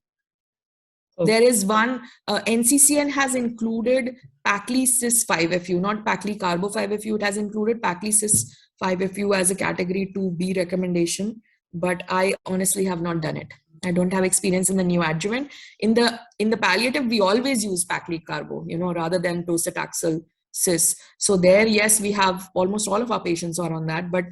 Okay. There is one, NCCN has included Pacli-Cis 5-FU, not Pacli-Carbo 5-FU. It has included Pacli-Cis 5-FU as a category 2B recommendation, but I honestly have not done it. I don't have experience in the neoadjuvant. In the palliative, we always use Paclitaxel carbo, rather than docetaxel cis. So there, yes, we have almost all of our patients are on that. But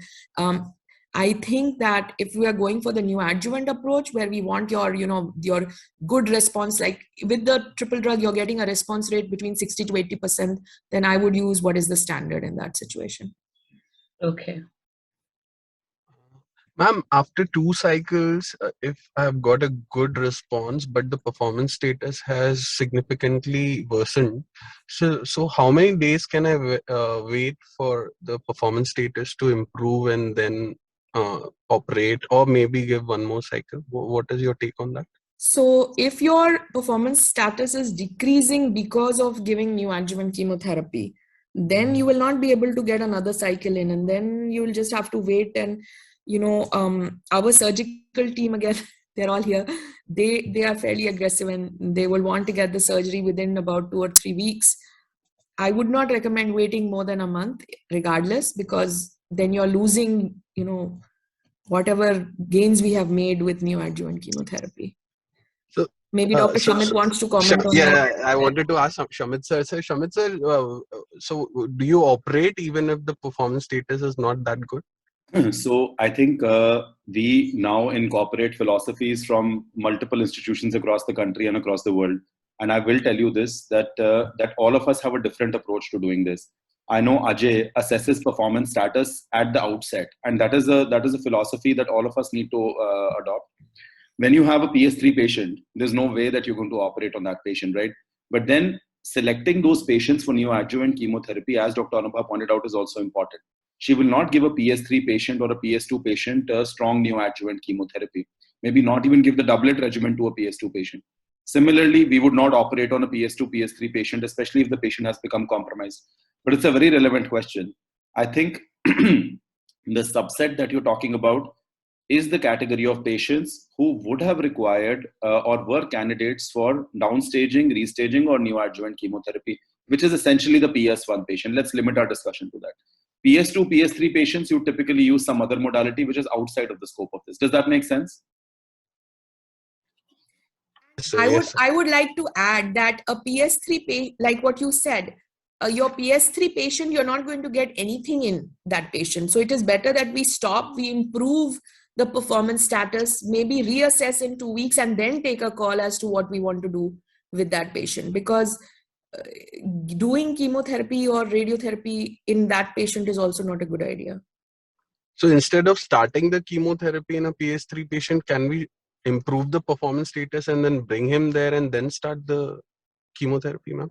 I think that if we are going for the neoadjuvant approach, where we want your good response, like with the triple drug, you're getting a response rate between 60 to 80%, then I would use what is the standard in that situation. Okay. Ma'am, after 2 cycles, if I've got a good response, but the performance status has significantly worsened, so how many days can I wait for the performance status to improve and then operate, or maybe give one more cycle? What is your take on that? So if your performance status is decreasing because of giving neoadjuvant chemotherapy, then you will not be able to get another cycle in, and then you will just have to wait. And our surgical team, again, they're all here. They are fairly aggressive, and they will want to get the surgery within about 2 or 3 weeks. I would not recommend waiting more than a month, regardless, because then you're losing, whatever gains we have made with neoadjuvant chemotherapy. So maybe Dr. Shamit wants to comment on that. Yeah, I wanted to ask Shamit sir. So Shamit sir, so do you operate even if the performance status is not that good? So I think we now incorporate philosophies from multiple institutions across the country and across the world. And I will tell you this, that all of us have a different approach to doing this. I know Ajay assesses performance status at the outset, and that is a philosophy that all of us need to adopt. When you have a PS3 patient, there's no way that you're going to operate on that patient, right? But then selecting those patients for neoadjuvant chemotherapy, as Dr. Anubha pointed out, is also important. She will not give a PS3 patient or a PS2 patient a strong neoadjuvant chemotherapy. Maybe not even give the doublet regimen to a PS2 patient. Similarly, we would not operate on a PS2, PS3 patient, especially if the patient has become compromised. But it's a very relevant question. I think the subset that you're talking about is the category of patients who would have required or were candidates for downstaging, restaging, or neoadjuvant chemotherapy, which is essentially the PS1 patient. Let's limit our discussion to that. PS2, PS3 patients, you typically use some other modality which is outside of the scope of this. Does that make sense? I would like to add that a PS3 patient, like what you said, your PS3 patient, you're not going to get anything in that patient. So it is better that we stop, we improve the performance status, maybe reassess in 2 weeks, and then take a call as to what we want to do with that patient. Because doing chemotherapy or radiotherapy in that patient is also not a good idea. So instead of starting the chemotherapy in a PS3 patient, can we improve the performance status and then bring him there and then start the chemotherapy, ma'am?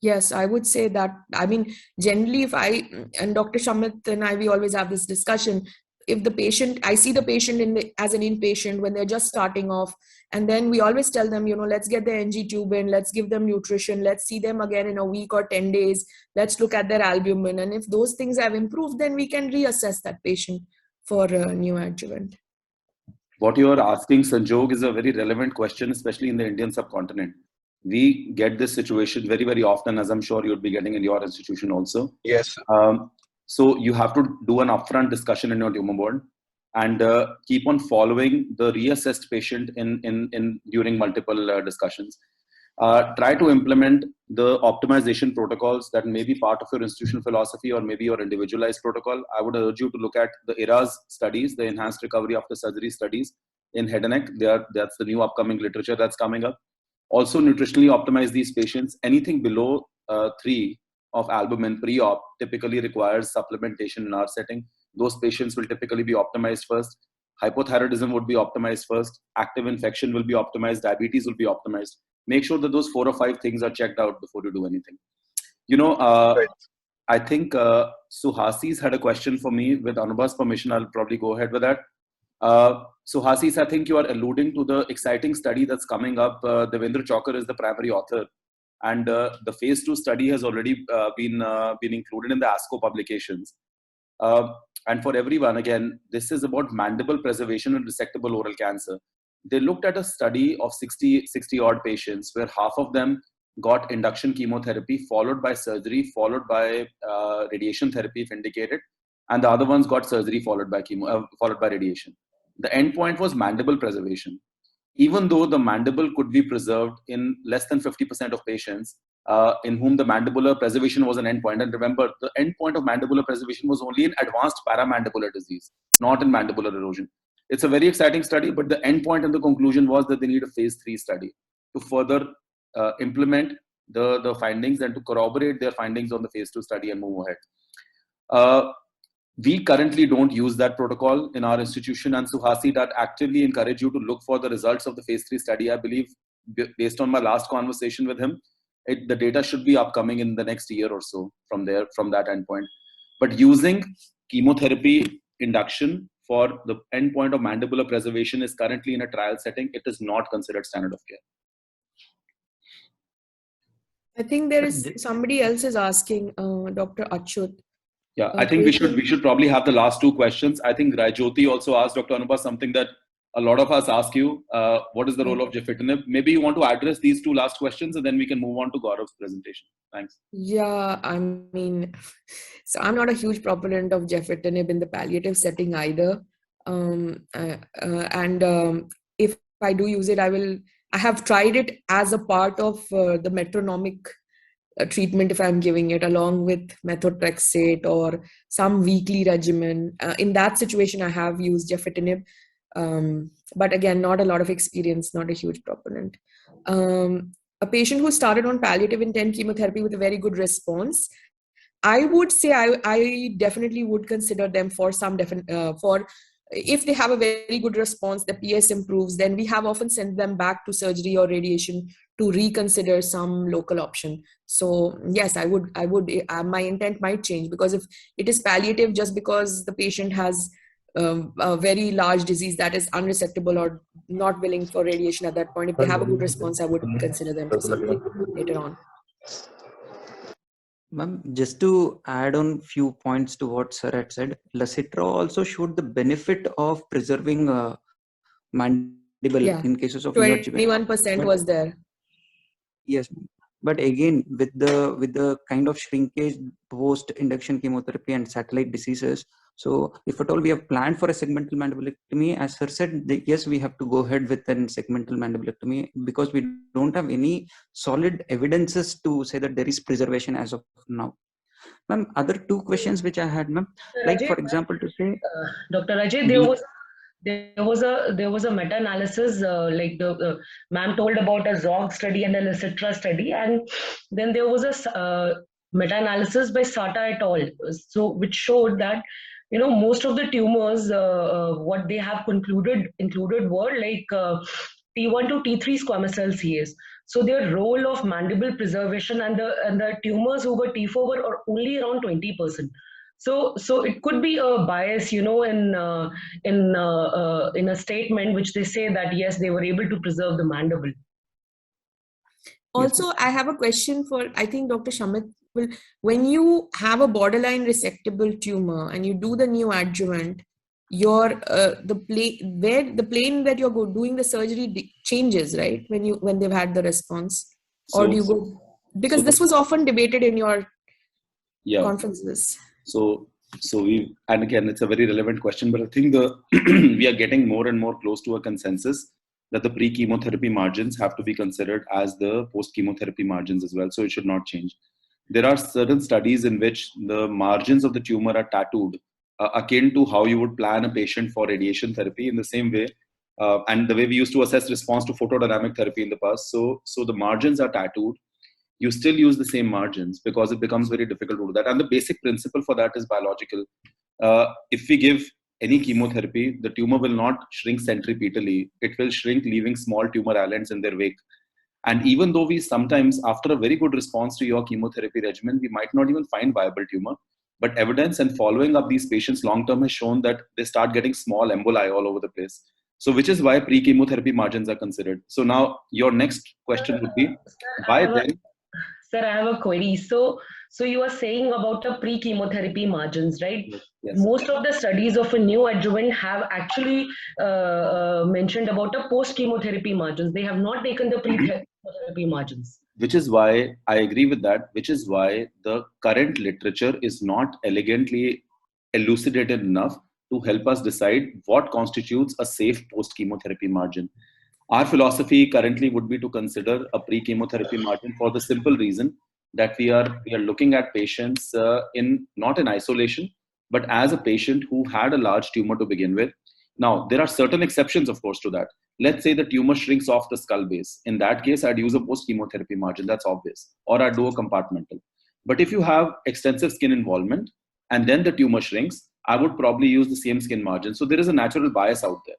Yes, I would say that. I mean, generally, if I and Dr. Shamit and I, we always have this discussion. If the patient, I see the patient as an inpatient when they're just starting off, and then we always tell them, let's get the NG tube in, let's give them nutrition, let's see them again in a week or 10 days, let's look at their albumin, and if those things have improved, then we can reassess that patient for neoadjuvant. What you are asking, Sanjog, is a very relevant question, especially in the Indian subcontinent. We get this situation very, very often, as I'm sure you'd be getting in your institution also. Yes. So you have to do an upfront discussion in your tumor board and keep on following the reassessed patient in during multiple discussions. Try to implement the optimization protocols that may be part of your institutional philosophy or maybe your individualized protocol. I would urge you to look at the ERAS studies, the Enhanced Recovery After Surgery studies in head and neck. That's the new upcoming literature that's coming up. Also, nutritionally optimize these patients. Anything below 3 of albumin pre-op typically requires supplementation in our setting. Those patients will typically be optimized first. Hypothyroidism would be optimized first. Active infection will be optimized. Diabetes will be optimized. Make sure that those 4 or 5 things are checked out before you do anything. Right. I think Suhasi's had a question for me. With Anubha's permission, I'll probably go ahead with that. Suhasi's, I think you are alluding to the exciting study that's coming up. Devendra Chokar is the primary author. And the phase 2 study has already been included in the ASCO publications. And for everyone, again, this is about mandible preservation and resectable oral cancer. They looked at a study of 60 odd patients where half of them got induction chemotherapy followed by surgery, followed by radiation therapy if indicated, and the other ones got surgery followed by radiation. The endpoint was mandible preservation. even though the mandible could be preserved in less than 50% of patients in whom the mandibular preservation was an endpoint. And remember, the endpoint of mandibular preservation was only in advanced paramandibular disease, not in mandibular erosion. It's a very exciting study, but the endpoint and the conclusion was that they need a phase 3 study to further implement the findings and to corroborate their findings on the phase 2 study and move ahead. We currently don't use that protocol in our institution, and Suhasi, that actively encourage you to look for the results of the phase 3 study. I believe, based on my last conversation with him, the data should be upcoming in the next year or so from that endpoint. But using chemotherapy induction for the endpoint of mandibular preservation is currently in a trial setting. It is not considered standard of care. I think there is somebody else is asking, Dr. Achyut. Yeah, I think we should probably have the last two questions. I think Rajyoti also asked Dr. Anubha something that a lot of us ask you. What is the role of gefitinib? Maybe you want to address these two last questions and then we can move on to Gaurav's presentation. Thanks. Yeah, I mean, so I'm not a huge proponent of gefitinib in the palliative setting either. If I do use it, I have tried it as a part of the metronomic treatment if I'm giving it along with methotrexate or some weekly regimen. In that situation, I have used gefitinib. But again, not a lot of experience, not a huge proponent. A patient who started on palliative intent chemotherapy with a very good response, I would say I definitely would consider them for some if they have a very good response, the PS improves, then we have often sent them back to surgery or radiation to reconsider some local option. So yes, I would. My intent might change, because if it is palliative just because the patient has a very large disease that is unresectable or not willing for radiation at that point, if they have a good response, I would consider them for something later on. Ma'am, just to add on few points to what sir had said, Lasitra also showed the benefit of preserving mandible in cases of 21% was there. Yes, but again, with the kind of shrinkage post induction chemotherapy and satellite diseases, so if at all we have planned for a segmental mandibulectomy, as sir said, yes, we have to go ahead with a segmental mandibulectomy because we don't have any solid evidences to say that there is preservation as of now. Ma'am, other two questions which I had, ma'am, like for example, to say, Dr. Ajay, there was a meta-analysis, like the ma'am told about a ZOG study and a Lasitra study, and then there was a meta-analysis by Sata et al. So which showed that most of the tumors, what they have included were like T1 to T3 squamous cell CAs. So their role of mandible preservation and the tumors who were T4 were only around 20%. So it could be a bias, in a statement which they say that yes, they were able to preserve the mandible. Also, I have a question for, I think, Dr. Shamit. When you have a borderline resectable tumor and you do the neoadjuvant, your the plane that you're doing the surgery changes, right? When they've had the response, or do you go, because this was often debated in your conferences. So and again, it's a very relevant question, but I think we are getting more and more close to a consensus that the pre-chemotherapy margins have to be considered as the post-chemotherapy margins as well. So it should not change. There are certain studies in which the margins of the tumor are tattooed, akin to how you would plan a patient for radiation therapy in the same way, and the way we used to assess response to photodynamic therapy in the past. So the margins are tattooed. You still use the same margins because it becomes very difficult to do that. And the basic principle for that is biological. If we give any chemotherapy, the tumor will not shrink centripetally. It will shrink, leaving small tumor islands in their wake. And even though we sometimes, after a very good response to your chemotherapy regimen, we might not even find viable tumor, but evidence and following up these patients long-term has shown that they start getting small emboli all over the place. So which is why pre-chemotherapy margins are considered. So now your next question would be, why then? Sir, I have a query. So you are saying about the pre-chemotherapy margins, right? Yes. Most of the studies of a neoadjuvant have actually mentioned about the post-chemotherapy margins. They have not taken the pre-chemotherapy margins. Which is why I agree with that, which is why the current literature is not elegantly elucidated enough to help us decide what constitutes a safe post-chemotherapy margin. Our philosophy currently would be to consider a pre-chemotherapy margin for the simple reason that we are looking at patients in not in isolation, but as a patient who had a large tumor to begin with. Now, there are certain exceptions, of course, to that. Let's say the tumor shrinks off the skull base. In that case, I'd use a post-chemotherapy margin. That's obvious. Or I'd do a compartmental. But if you have extensive skin involvement and then the tumor shrinks, I would probably use the same skin margin. So there is a natural bias out there.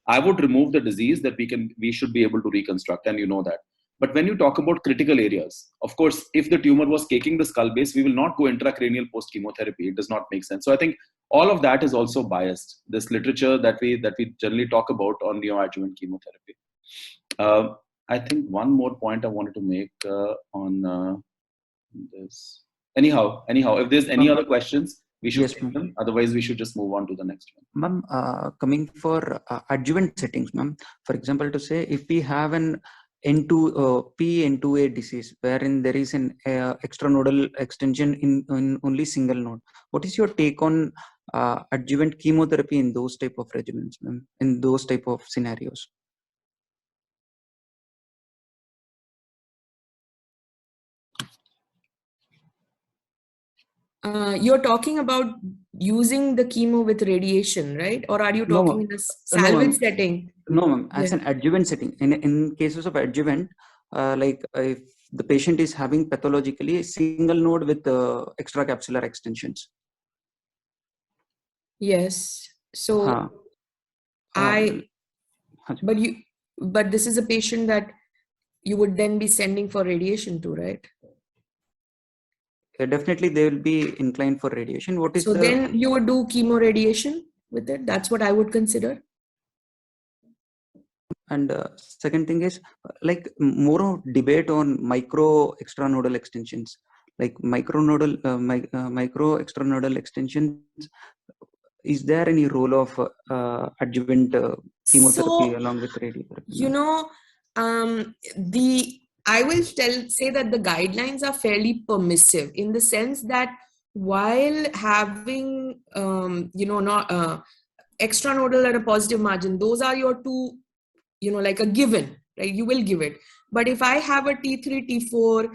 I would remove the disease that we should be able to reconstruct, and you know that. But when you talk about critical areas, of course, if the tumor was caking the skull base, we will not go intracranial post chemotherapy. It does not make sense. So I think all of that is also biased. This literature that we generally talk about on neoadjuvant chemotherapy. I think one more point I wanted to make on this. Anyhow, if there's any other questions, we should take them. Otherwise, we should just move on to the next one. Ma'am, coming for adjuvant settings, ma'am, for example, to say if we have an PN2A disease wherein there is an extranodal extension in only single node, what is your take on adjuvant chemotherapy in those type of regimens, ma'am, in those type of scenarios? You're talking about using the chemo with radiation, right? Or are you talking in a salvage setting? No, ma'am. As an adjuvant setting, in cases of adjuvant, like if the patient is having pathologically single node with extracapsular extensions. Yes. So but this is a patient that you would then be sending for radiation to, right? Definitely they will be inclined for radiation. What is so then you would do chemo radiation with it? That's what I would consider. And second thing is like more debate on micro extranodal extensions, like micro extranodal extensions. Is there any role of adjuvant chemotherapy along with radiotherapy? You know, I will say that the guidelines are fairly permissive in the sense that while having, extranodal and a positive margin, those are your two, like a given, right? You will give it. But if I have a T3, T4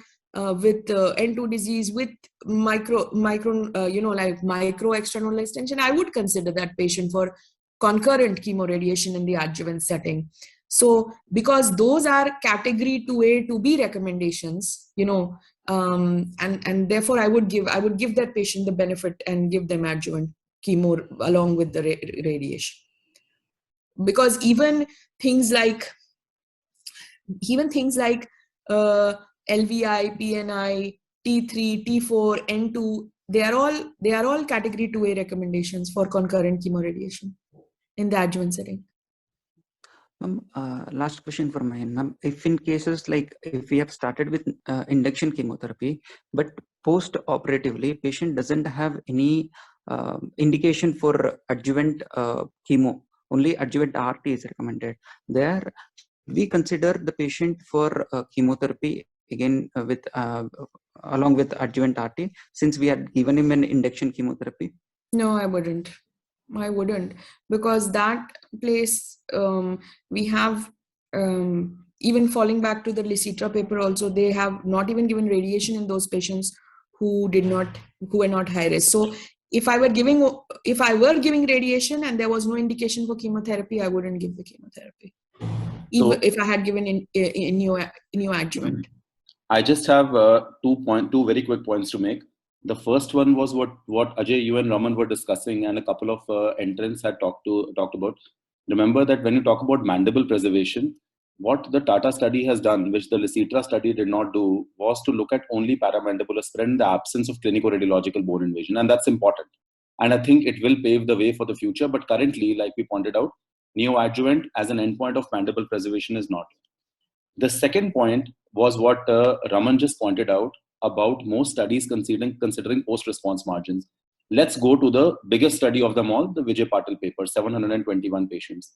with N2 disease with micro extranodal extension, I would consider that patient for concurrent chemoradiation in the adjuvant setting. So because those are category 2A, 2B recommendations, and therefore I would give that patient the benefit and give them adjuvant chemo along with the radiation. Because even things like LVI, PNI, T3, T4, N2, they are all category 2A recommendations for concurrent chemoradiation in the adjuvant setting. Last question for mine. If in cases like if we have started with induction chemotherapy, but post-operatively patient doesn't have any indication for adjuvant chemo, only adjuvant RT is recommended. There, we consider the patient for chemotherapy again with along with adjuvant RT, since we had given him an induction chemotherapy. No, I wouldn't, because that place we have even falling back to the Lisitra paper also, they have not even given radiation in those patients who were not high risk. So if I were giving radiation and there was no indication for chemotherapy, I wouldn't give the chemotherapy, even if I had given in neoadjuvant. I just have two very quick points to make. The first one was what Ajay, you and Raman were discussing, and a couple of entrants had talked about. Remember that when you talk about mandible preservation, what the Tata study has done, which the Lisitra study did not do, was to look at only paramandibular spread in the absence of clinico-radiological bone invasion, and that's important. And I think it will pave the way for the future. But currently, like we pointed out, neoadjuvant as an endpoint of mandible preservation is not. The second point was what Raman just pointed out about most studies considering post-response margins. Let's go to the biggest study of them all, the Vijay Patil paper, 721 patients.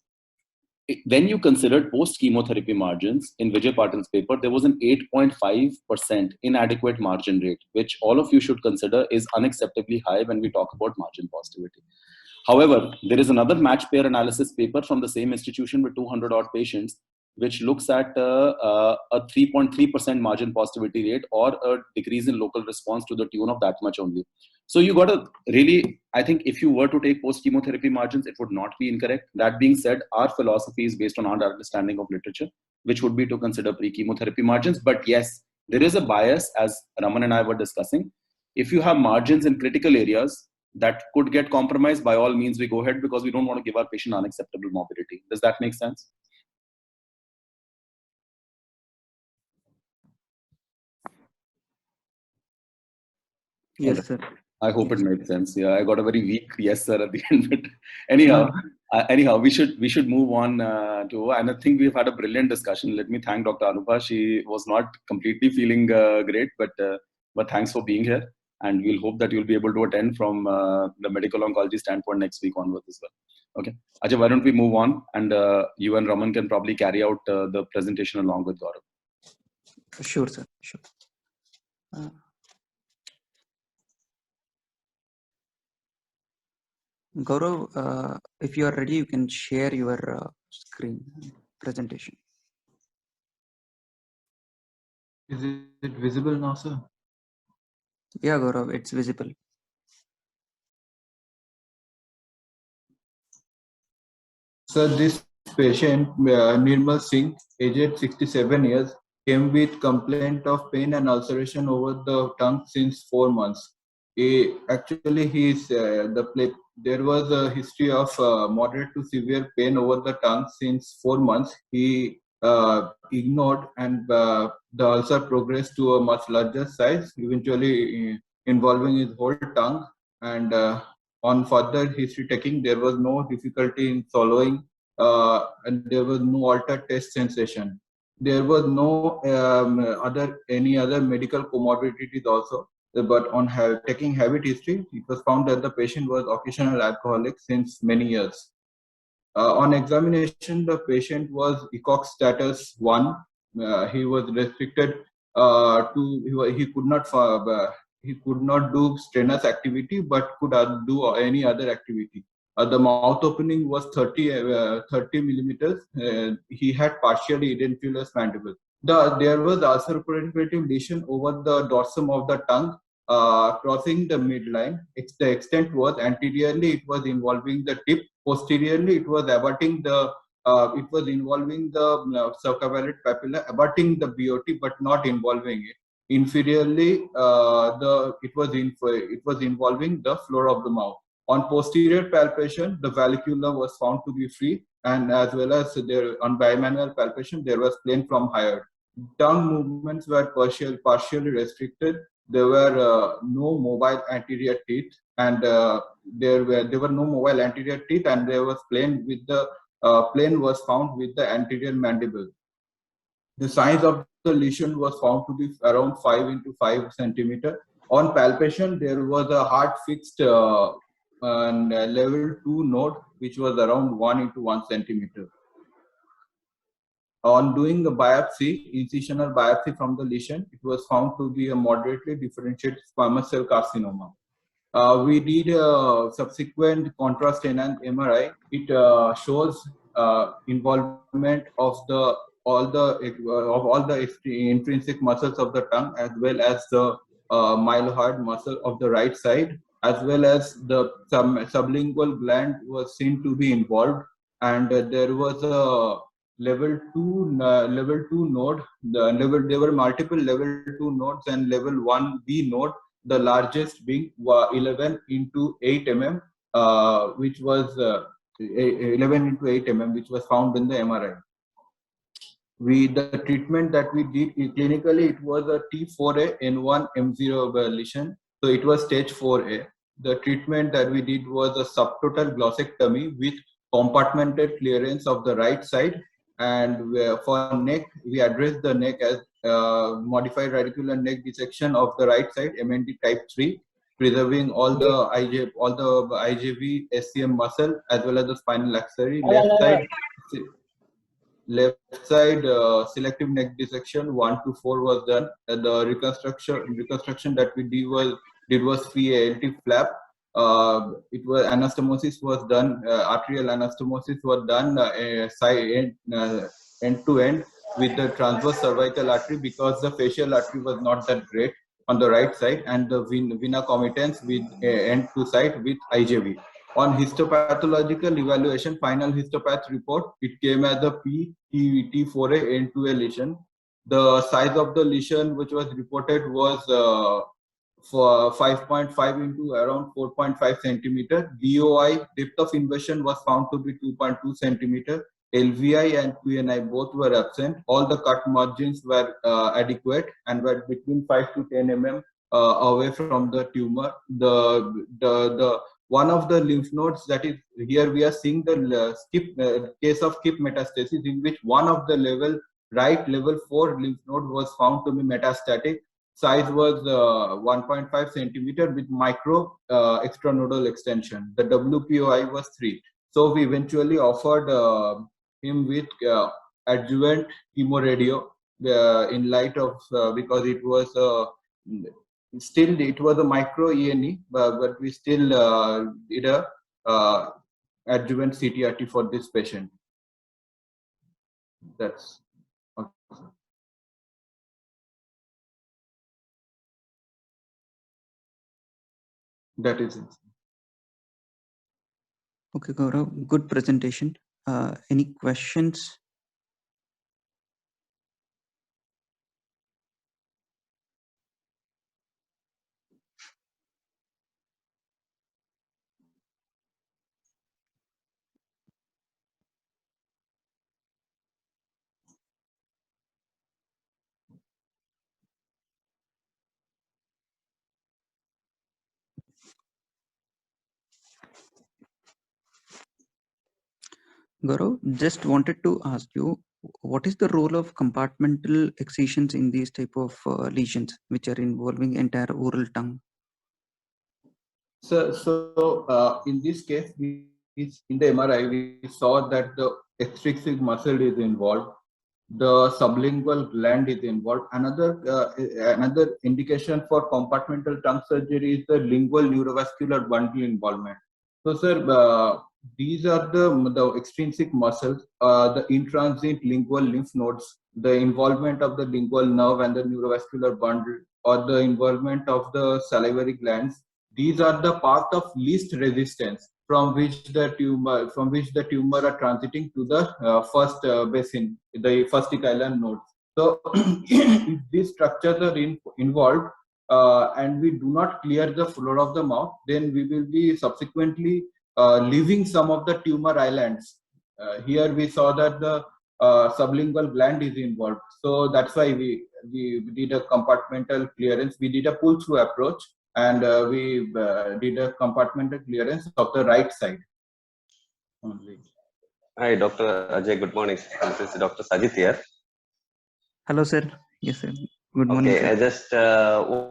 When you considered post-chemotherapy margins in Vijay Patil's paper, there was an 8.5% inadequate margin rate, which all of you should consider is unacceptably high when we talk about margin positivity. However, there is another match pair analysis paper from the same institution with 200 odd patients, which looks at a 3.3% margin positivity rate or a decrease in local response to the tune of that much only. So you got to really, I think if you were to take post-chemotherapy margins, it would not be incorrect. That being said, our philosophy is based on our understanding of literature, which would be to consider pre-chemotherapy margins. But yes, there is a bias, as Raman and I were discussing. If you have margins in critical areas that could get compromised, by all means, we go ahead, because we don't want to give our patient unacceptable morbidity. Does that make sense? Yes, sir. I hope it made sense. Yeah, I got a very weak yes sir at the end. But anyhow, we should move on to. And I think we've had a brilliant discussion. Let me thank Dr. Anubha. She was not completely feeling great, but thanks for being here. And we'll hope that you'll be able to attend from the medical oncology standpoint next week onwards as well. Okay, Ajay, why don't we move on, and you and Raman can probably carry out the presentation along with Gaurav. Sure, sir. Sure. Gaurav, if you are ready, you can share your screen presentation. Is it visible now, sir? Yeah, Gaurav, it's visible. Sir, this patient, Nirmal Singh, aged 67 years, came with complaint of pain and ulceration over the tongue since 4 months. There was a history of moderate to severe pain over the tongue since 4 months. He ignored, and the ulcer progressed to a much larger size, eventually involving his whole tongue. And on further history taking, there was no difficulty in swallowing, and there was no altered taste sensation. There was no any other medical comorbidities also. But on taking habit history, it was found that the patient was occasional alcoholic since many years. On examination, the patient was ECOG status 1. He was restricted he could not do strenuous activity, but could do any other activity. The mouth opening was 30 millimeters. He had partially edentulous mandible. There was ulcerative lesion over the dorsum of the tongue, crossing the midline. The extent was anteriorly, it was involving the tip. Posteriorly, it was abutting the involving the circumvallate papilla, abutting the BOT, but not involving it. Inferiorly, it was involving the floor of the mouth. On posterior palpation, the vallecula was found to be free, and as well as on bimanual palpation, there was plain from higher. Tongue movements were partially restricted. There were no mobile anterior teeth, and there were no mobile anterior teeth, and there was plain with the plain was found with the anterior mandible. The size of the lesion was found to be around 5 into 5 centimeter. On palpation, there was a hard fixed level 2 node, which was around 1 into 1 centimeter. On doing the biopsy, incisional biopsy from the lesion, it was found to be a moderately differentiated squamous cell carcinoma. We did a subsequent contrast-enhanced MRI. It shows involvement of all the intrinsic muscles of the tongue, as well as the mylohyoid muscle of the right side, as well as the sublingual gland was seen to be involved, and there was a level 2 node. There were multiple level 2 nodes and level 1B node, the largest being 11 into 8 mm, which was 11 into 8 mm, which was found in the MRI. The treatment that we did clinically, it was a T4A N1 M0 lesion, so it was stage 4A. The treatment that we did was a subtotal glossectomy with compartmented clearance of the right side, and for neck, we addressed the neck as modified radicular neck dissection of the right side, MND type 3, preserving all the IJV SCM muscle as well as the spinal axillary. Left side selective neck dissection 1 to 4 was done. The reconstruction that we did was free ALT flap. It was anastomosis was done. Arterial anastomosis was done. end to end with the transverse cervical artery, because the facial artery was not that great on the right side, and the vena comitans with end to side with IJV. On histopathological evaluation, final histopath report, it came as a T4A end-to-A lesion. The size of the lesion which was reported was for 5.5 into around 4.5 centimeter. DOI, depth of invasion, was found to be 2.2 centimeter. LVI and QNI both were absent. All the cut margins were adequate and were between 5 to 10 mm away from the tumor. The one of the lymph nodes, that is here we are seeing the case of KIP metastasis, in which one of the right level 4 lymph node was found to be metastatic. Size was 1.5 centimeter with micro extranodal extension. The WPOI was 3. So we eventually offered him with adjuvant chemoradio in light of, because it was still, it was a micro ENE, but we still did a adjuvant CTRT for this patient. That's okay. That is it. Okay, Gaurav, good presentation. Any questions? Gaurav, just wanted to ask you, what is the role of compartmental excisions in these type of lesions, which are involving entire oral tongue? So in this case, in the MRI, we saw that the extrinsic muscle is involved, the sublingual gland is involved. Another indication for compartmental tongue surgery is the lingual neurovascular bundle involvement. So, sir, these are the extrinsic muscles, the intransit lingual lymph nodes, the involvement of the lingual nerve and the neurovascular bundle, or the involvement of the salivary glands. These are the path of least resistance from which the tumor are transiting to the first basin, the first echinoid node. So if these structures are involved and we do not clear the floor of the mouth, then we will be subsequently leaving some of the tumor islands. Here we saw that the sublingual gland is involved. So that's why we did a compartmental clearance. We did a pull-through approach, and we did a compartmental clearance of the right side only. Hi, Dr. Ajay. Good morning. This is Dr. Sajit here. Hello, sir. Yes, sir. Good morning. Okay, sir. I just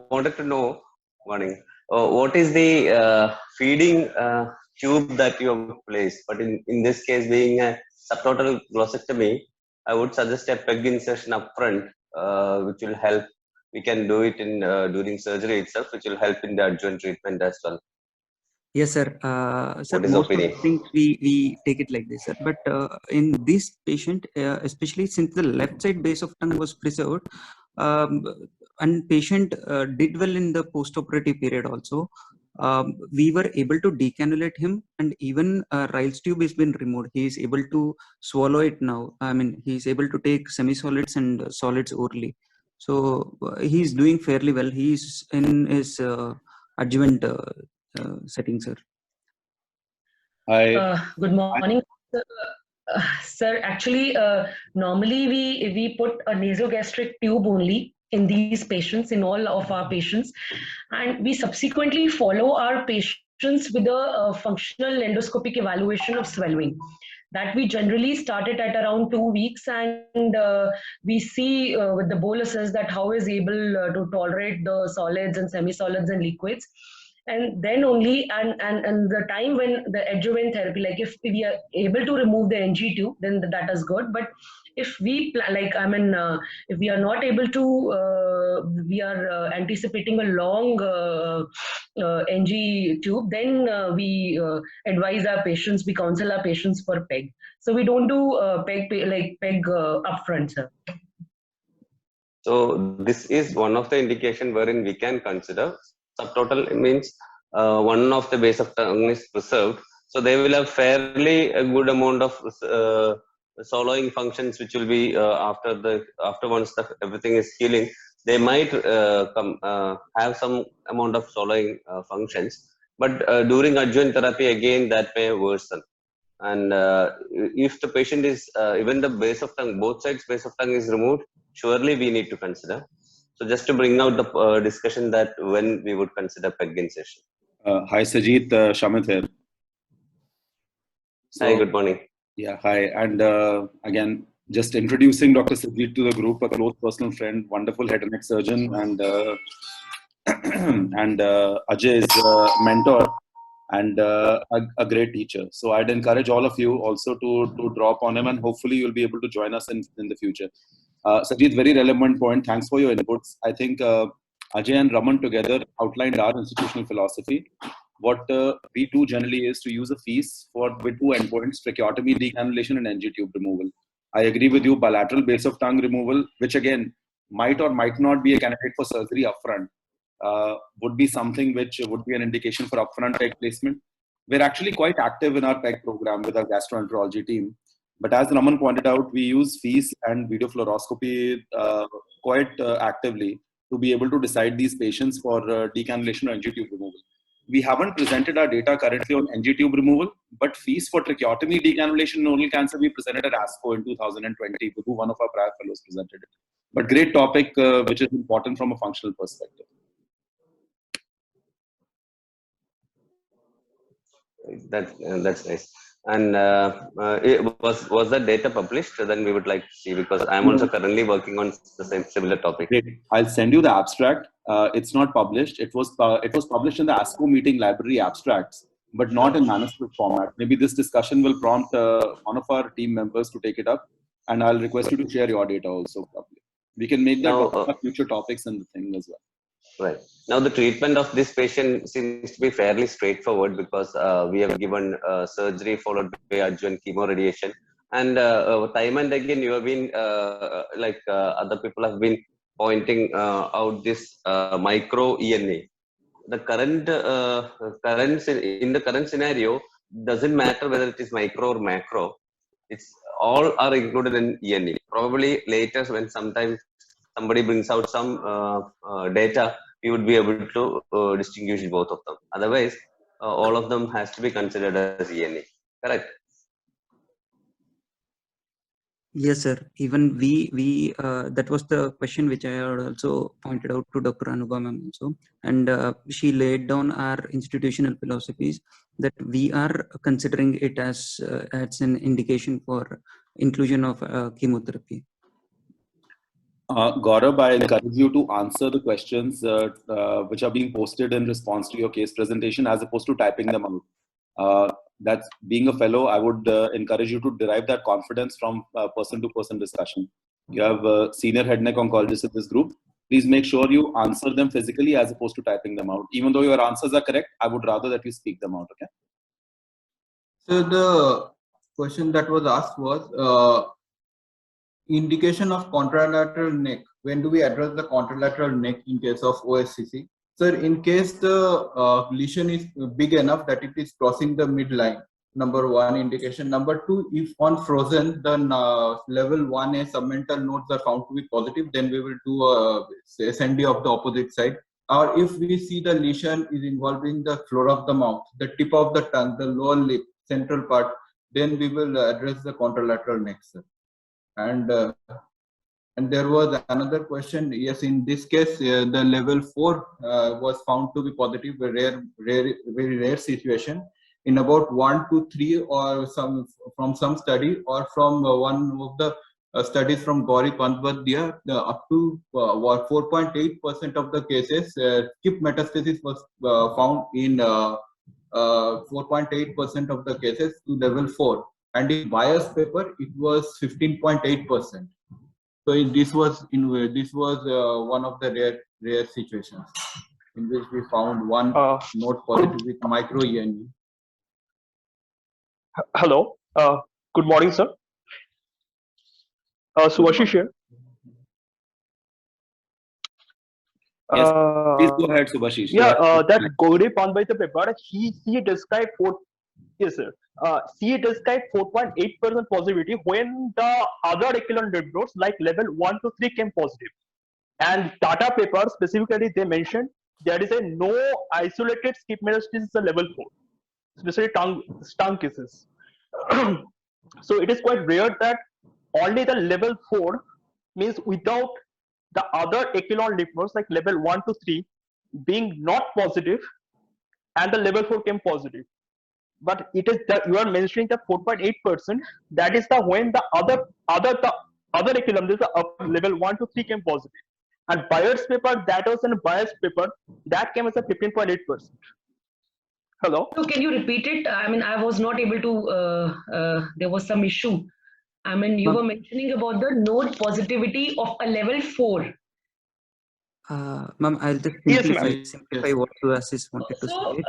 wanted to know, morning, what is the feeding tube that you have placed? But in this case, being a subtotal glossectomy, I would suggest a peg insertion up front, which will help. We can do it in during surgery itself, which will help in the adjuvant treatment as well. Yes, sir. Sir, What is most opinion? of the things we take it like this, sir. But in this patient, especially since the left side base of tongue was preserved, and patient did well in the post-operative period also, we were able to decannulate him, and even Ryle's tube has been removed. He is able to swallow it now. I mean, he is able to take semi-solids and solids orally. So he is doing fairly well. He is in his adjuvant setting, sir. Good morning, sir. Sir, actually, normally we put a nasogastric tube only in these patients, in all of our patients, and we subsequently follow our patients with a functional endoscopic evaluation of swallowing. That we generally started at around 2 weeks, and we see with the boluses that how is able to tolerate the solids and semi-solids and liquids. and then only, and the time when the adjuvant therapy, like if we are able to remove the NG tube, then that is good. But if we if we are not able to, we are anticipating a long NG tube, then we advise our patients, we counsel our patients for PEG. So we don't do PEG upfront, sir. So this is one of the indication wherein we can consider subtotal. Means one of the base of tongue is preserved, so they will have fairly a good amount of swallowing functions, which will be after once everything is healing, they might have some amount of swallowing functions. But during adjuvant therapy, again, that may worsen. And if the patient is even the base of tongue, both sides base of tongue is removed, surely we need to consider. So just to bring out the discussion that when we would consider PEG insertion. Hi Sajid, Shamit here. So, hi, good morning. Yeah, hi. And again, just introducing Dr. Sajid to the group, a close personal friend, wonderful head and neck surgeon, and and Ajay's mentor, and a great teacher. So I'd encourage all of you also to draw upon him, and hopefully you'll be able to join us in the future. Sajid, very relevant point. Thanks for your inputs. I think Ajay and Raman together outlined our institutional philosophy. What we do generally is to use a FEAST with two endpoints, tracheotomy, decannulation, and NG tube removal. I agree with you, bilateral base of tongue removal, which again might or might not be a candidate for surgery upfront, would be something which would be an indication for upfront PEG placement. We're actually quite active in our PEG program with our gastroenterology team. But as Raman pointed out, we use FEAST and video fluoroscopy quite actively to be able to decide these patients for decannulation or NG tube removal. We haven't presented our data currently on NG tube removal, but FEAST for tracheotomy, decannulation, and oral cancer, we presented at ASCO in 2020. One of our prior fellows presented it. But great topic, which is important from a functional perspective. That's nice. And was that data published? Then we would like to see, because I'm also currently working on the same similar topic. Great. I'll send you the abstract. It's not published. It was published in the ASCO meeting library abstracts, but not in manuscript format. Maybe this discussion will prompt one of our team members to take it up, and I'll request you to share your data also. Probably we can make that now, future topics and the thing as well. Right. Now the treatment of this patient seems to be fairly straightforward, because we have given surgery followed by adjuvant chemoradiation, and time and again you have been other people have been pointing out this micro ENA. The current in the current scenario, doesn't matter whether it is micro or macro. It's all are included in ENA. Probably later, when sometimes somebody brings out some data, we would be able to distinguish both of them. Otherwise, all of them has to be considered as ENA. Correct? Yes, sir. Even we that was the question which I had also pointed out to Dr. Anubha also, and she laid down our institutional philosophies that we are considering it as an indication for inclusion of chemotherapy. Gaurav, I encourage you to answer the questions which are being posted in response to your case presentation, as opposed to typing them out. That's being a fellow, I would encourage you to derive that confidence from person-to-person discussion. You have senior head neck oncologists in this group. Please make sure you answer them physically as opposed to typing them out. Even though your answers are correct, I would rather that you speak them out. Okay. So the question that was asked was indication of contralateral neck. When do we address the contralateral neck in case of OSCC? Sir, in case the lesion is big enough that it is crossing the midline, number one indication. Number two, if on frozen, then level 1A submental nodes are found to be positive, then we will do a SND of the opposite side. Or if we see the lesion is involving the floor of the mouth, the tip of the tongue, the lower lip, central part, then we will address the contralateral neck, sir. And there was another question. Yes, in this case, the level 4 was found to be positive, a very rare situation. In about 1 to 3 or from some study, or from one of the studies from Gauri Pandwadya, up to 4.8% of the cases, skip metastasis was found in 4.8% of the cases to level 4. And in Bayer's paper, it was 15.8%. So this was one of the rare situations in which we found one node positive with micro ENE. Hello. Good morning, sir. Subhashish here. Yes, please go ahead, Subhashish. That Gauri Pandwadya paper, he described yes, sir. He described 4.8% positivity when the other echelon lymph nodes like level 1 to 3 came positive. And Tata paper specifically they mentioned there is a no isolated skip metastasis at level 4, especially tongue cases. So it is quite rare that only the level 4 means without the other echelon lymph nodes like level 1 to 3 being not positive and the level 4 came positive. But it is that you are mentioning the 4.8%, that is the when the other echelon, this is level 1 to 3 came positive. And Bayer's paper, that was in Bayer's paper, that came as a 15.8%. Hello? So can you repeat it? I mean, I was not able to, there was some issue. I mean, you were mentioning about the node positivity of a level 4. Ma'am, I'll just simplify what Subhashish wanted to say.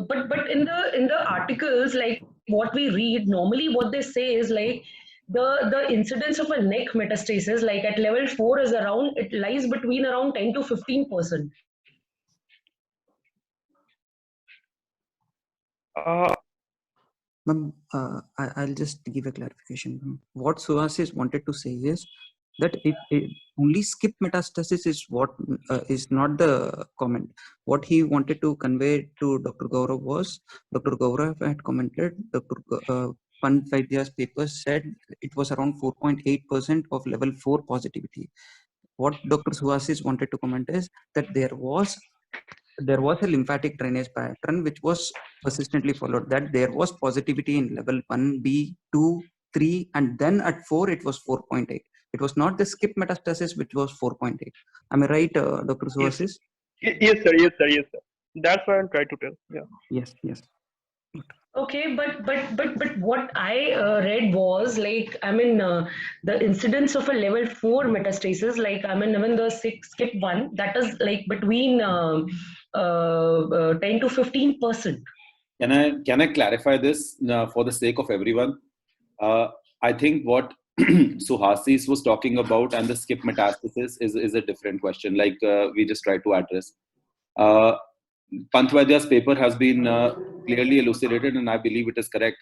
But in the articles, like what we read, normally what they say is like the incidence of a neck metastasis, like at level 4 is around, it lies between around 10 to 15%. Ma'am, I'll just give a clarification. What Subhashish wanted to say is that it only skip metastasis is what is not the comment. What he wanted to convey to Dr. Gaurav was, Dr. Gaurav had commented, Dr. Pandwadya's paper said it was around 4.8% of level 4 positivity. What Dr. Subhashish wanted to comment is that there was a lymphatic drainage pattern which was persistently followed, that there was positivity in level 1B, 2, 3, and then at 4 it was 4.8. It was not the skip metastasis which was 4.8. Am I right, Dr. Subhashish? Yes, sir. Yes, sir. Yes, sir. That's what I'm trying to tell. Yeah. Yes. Okay, but what I read was like, I mean, the incidence of a level 4 metastasis, like, I mean, even the skip one, that is like between 10 to 15%. Can I clarify this for the sake of everyone? I think what Subhashish was talking about and the skip metastasis is a different question, like we just tried to address. Pandwadya's paper has been clearly elucidated, and I believe it is correct.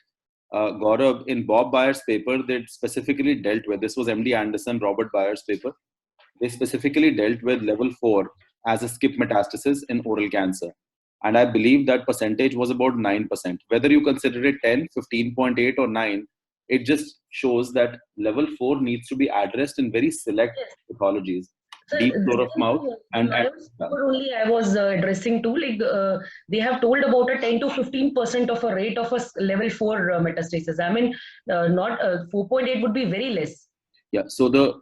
Gaurav, in Bob Bayer's paper, they specifically dealt with, this was MD Anderson, Robert Bayer's paper, they specifically dealt with level 4 as a skip metastasis in oral cancer. And I believe that percentage was about 9%. Whether you consider it 10, 15.8 or 9, it just shows that level 4 needs to be addressed in very select pathologies. So deep floor of mouth and only I was addressing to, like they have told about a 10 to 15% of a rate of a level 4 metastasis. I mean, not 4.8 would be very less. Yeah. So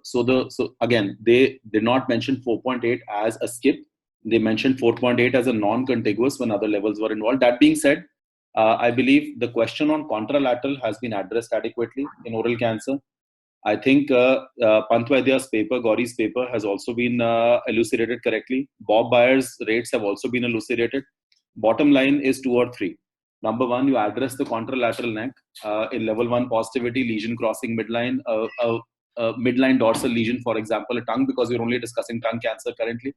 again, they did not mention 4.8 as a skip. They mentioned 4.8 as a non-contiguous when other levels were involved. That being said, I believe the question on contralateral has been addressed adequately in oral cancer. I think Pandwadya's paper, Gauri's paper, has also been elucidated correctly. Bob Bayer's rates have also been elucidated. Bottom line is 2 or 3. Number 1, you address the contralateral neck in level 1 positivity, lesion crossing midline, midline dorsal lesion, for example, a tongue, because we're only discussing tongue cancer currently.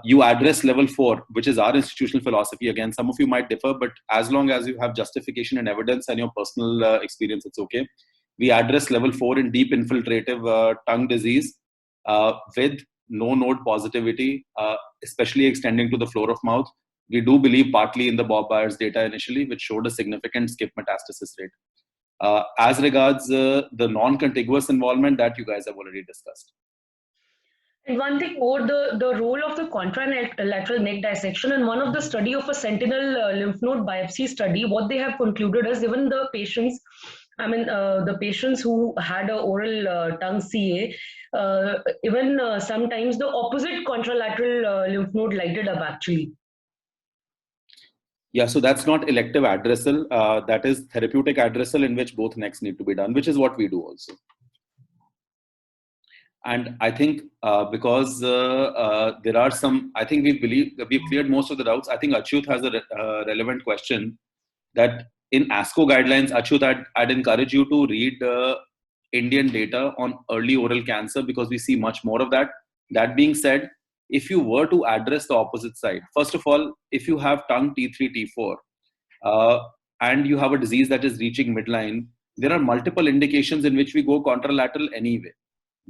You address level 4, which is our institutional philosophy. Again, some of you might differ, but as long as you have justification and evidence and your personal experience, it's okay. We address level 4 in deep infiltrative tongue disease with no node positivity, especially extending to the floor of mouth. We do believe partly in the Bob Byers data initially, which showed a significant skip metastasis rate. As regards the non-contiguous involvement, that you guys have already discussed. And one thing more, the role of the contralateral neck dissection, and one of the study of a sentinel lymph node biopsy study, what they have concluded is even the patients I mean, the patients who had a oral tongue CA, even sometimes the opposite contralateral lymph node lighted up actually. Yeah, so that's not elective addressal. That is therapeutic addressal in which both necks need to be done, which is what we do also. And I think because there are some, I think we've cleared most of the doubts. I think Achyut has a relevant question that in ASCO guidelines, Achyut, I'd encourage you to read Indian data on early oral cancer because we see much more of that. That being said, if you were to address the opposite side, first of all, if you have tongue T3, T4, and you have a disease that is reaching midline, there are multiple indications in which we go contralateral anyway.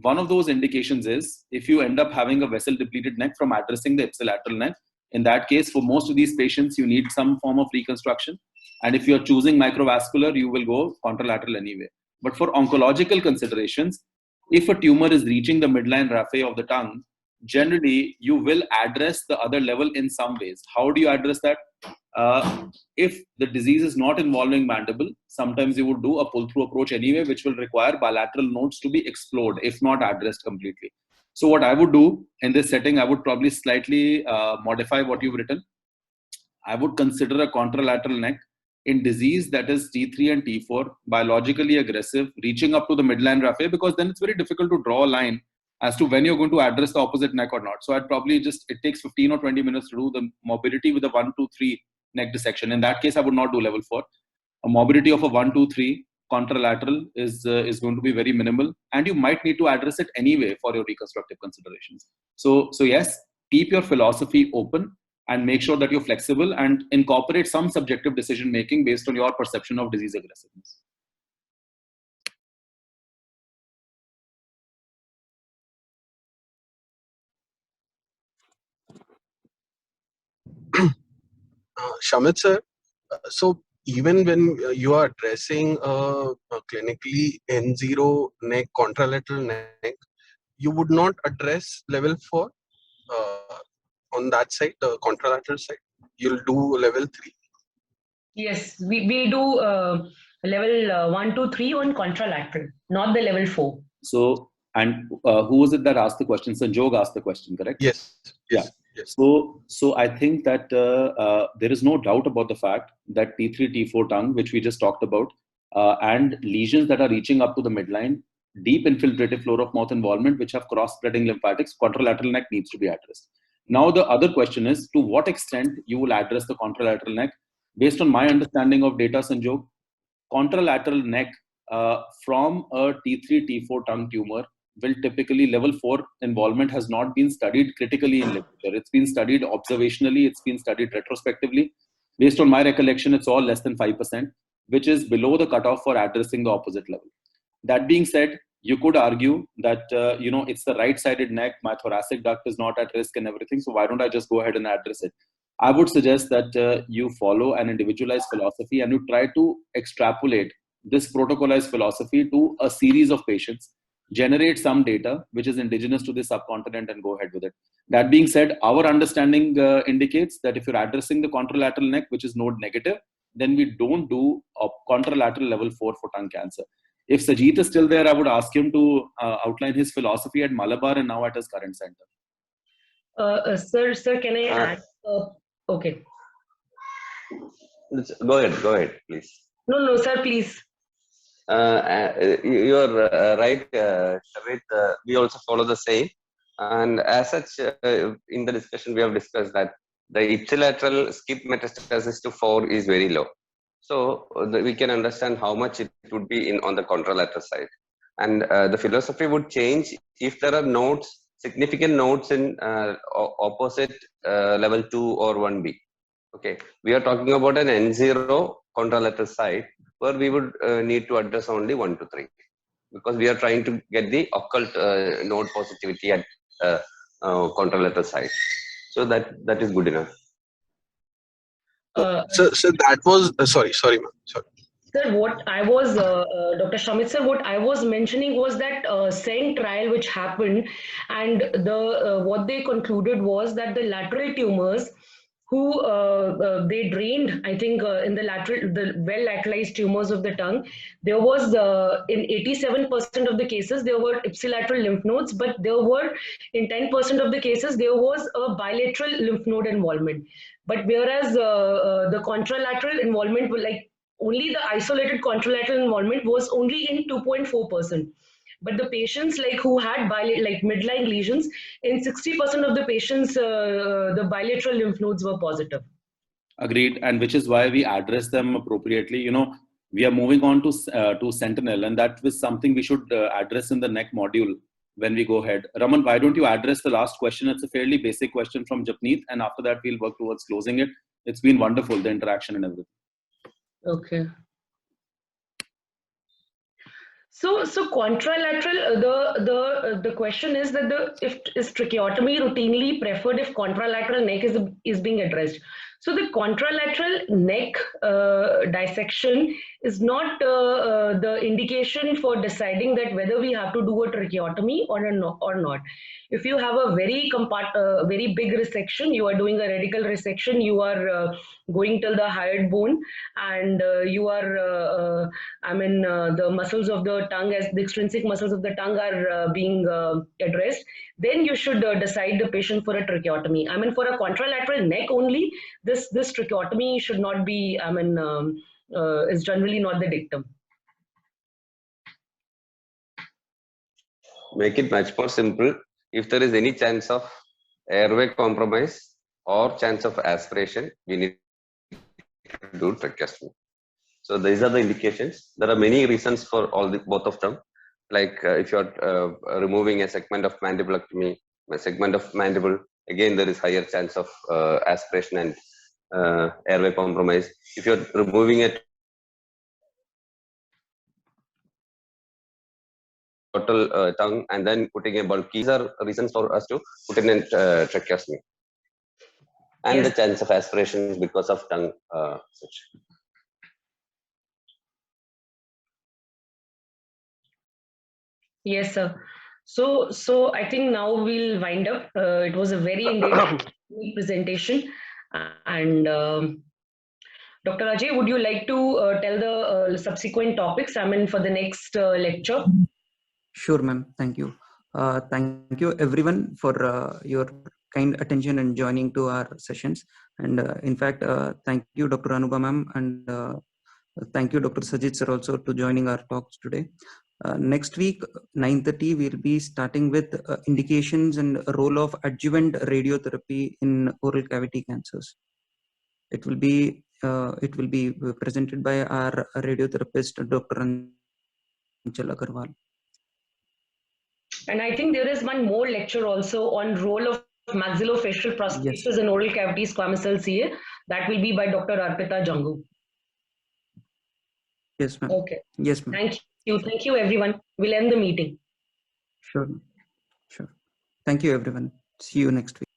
One of those indications is if you end up having a vessel depleted neck from addressing the ipsilateral neck. In that case, for most of these patients, you need some form of reconstruction. And if you're choosing microvascular, you will go contralateral anyway. But for oncological considerations, if a tumor is reaching the midline raphe of the tongue, generally you will address the other level in some ways. How do you address that? If the disease is not involving mandible, sometimes you would do a pull-through approach anyway, which will require bilateral nodes to be explored, if not addressed completely. So what I would do in this setting, I would probably slightly modify what you've written. I would consider a contralateral neck in disease that is T3 and T4, biologically aggressive, reaching up to the midline raphe, because then it's very difficult to draw a line as to when you're going to address the opposite neck or not. So I'd probably it takes 15 or 20 minutes to do the morbidity with a 1, 2, 3 neck dissection. In that case, I would not do level 4. A morbidity of a 1, 2, 3 contralateral is going to be very minimal, and you might need to address it anyway for your reconstructive considerations. So yes, keep your philosophy open and make sure that you're flexible and incorporate some subjective decision making based on your perception of disease aggressiveness. Shamit sir, so even when you are addressing a clinically N0 neck, contralateral neck, you would not address level 4 on that side, the contralateral side. You'll do level 3. Yes, we do level 1, 2, 3 on contralateral, not the level 4. So, and who was it that asked the question? Sanjog asked the question, correct? Yes. Yeah. Yes. So I think that there is no doubt about the fact that T3, T4 tongue, which we just talked about, and lesions that are reaching up to the midline, deep infiltrative floor of mouth involvement, which have cross-spreading lymphatics, contralateral neck needs to be addressed. Now, the other question is to what extent you will address the contralateral neck. Based on my understanding of data, Sanjog, contralateral neck from a T3, T4 tongue tumor will typically level 4 involvement has not been studied critically in literature. It's been studied observationally, it's been studied retrospectively. Based on my recollection, it's all less than 5%, which is below the cutoff for addressing the opposite level. That being said, you could argue that, it's the right-sided neck, my thoracic duct is not at risk and everything, so why don't I just go ahead and address it? I would suggest that you follow an individualized philosophy and you try to extrapolate this protocolized philosophy to a series of patients, generate some data which is indigenous to the subcontinent and go ahead with it. That being said, our understanding indicates that if you're addressing the contralateral neck, which is node negative, then we don't do a contralateral level 4 for tongue cancer. If Sajit is still there, I would ask him to outline his philosophy at Malabar and now at his current center. Sir, can I add? Okay. Go ahead, please. No, sir, please. You're right, Shamit. We also follow the same. And as such, in the discussion, we have discussed that the ipsilateral skip metastasis to 4 is very low. So we can understand how much it would be on the contralateral side. And the philosophy would change if there are nodes, significant nodes in opposite level 2 or 1B. Okay, we are talking about an N0 contralateral side where we would need to address only 1 to 3 because we are trying to get the occult node positivity at contralateral side. So that is good enough. So that was sorry, ma'am. Sorry. Sir, what I was, Dr. Shamit sir, what I was mentioning was that SENG trial which happened, and what they concluded was that the lateral tumors who they drained, I think, in the well lateralized tumors of the tongue. There was, in 87% of the cases, there were ipsilateral lymph nodes, but there were, in 10% of the cases, there was a bilateral lymph node involvement. But whereas the contralateral involvement, like only the isolated contralateral involvement was only in 2.4%. But the patients like who had like midline lesions, in 60% of the patients, the bilateral lymph nodes were positive. Agreed, and which is why we address them appropriately. You know, we are moving on to Sentinel, and that was something we should address in the next module when we go ahead. Raman, why don't you address the last question? It's a fairly basic question from Japneet, and after that we'll work towards closing it. It's been wonderful, the interaction and everything. Okay. So contralateral, the question is that is tracheotomy routinely preferred if contralateral neck is being addressed? So the contralateral neck dissection is not the indication for deciding that whether we have to do a tracheotomy or not. If you have a very big resection, you are doing a radical resection, you are going till the hyoid bone, and you are, the muscles of the tongue, as the extrinsic muscles of the tongue are being addressed, then you should decide the patient for a tracheotomy. For a contralateral neck only, this tracheotomy should not be, is generally not the dictum. Make it much more simple. If there is any chance of airway compromise or chance of aspiration, we need to do tracheostomy. So these are the indications. There are many reasons for both of them. Like if you are removing a segment of mandibulectomy, a segment of mandible, again there is higher chance of aspiration and airway compromise. If you are removing a total tongue and then putting a bulky, these are reasons for us to put in a tracheostomy. And yes, the chance of aspiration because of tongue such. Yes, sir. So I think now we'll wind up. It was a very in-depth presentation, and Dr. Ajay, would you like to tell the subsequent topics? For the next lecture. Sure, ma'am. Thank you. Thank you, everyone, for your kind attention and joining to our sessions. And in fact, thank you, Dr. Anubha, ma'am, and thank you, Dr. Sajid, sir, also to joining our talks today. Next week, 9:30, we'll be starting with indications and role of adjuvant radiotherapy in oral cavity cancers. It will be presented by our radiotherapist, Dr. Anchal Agarwal. And I think there is one more lecture also on role of maxillofacial prosthesis in oral cavity squamous cell CA. That will be by Dr. Arpita Jangu. Yes, ma'am. Okay. Yes, ma'am. Thank you, everyone. We'll end the meeting. Sure. Thank you, everyone. See you next week.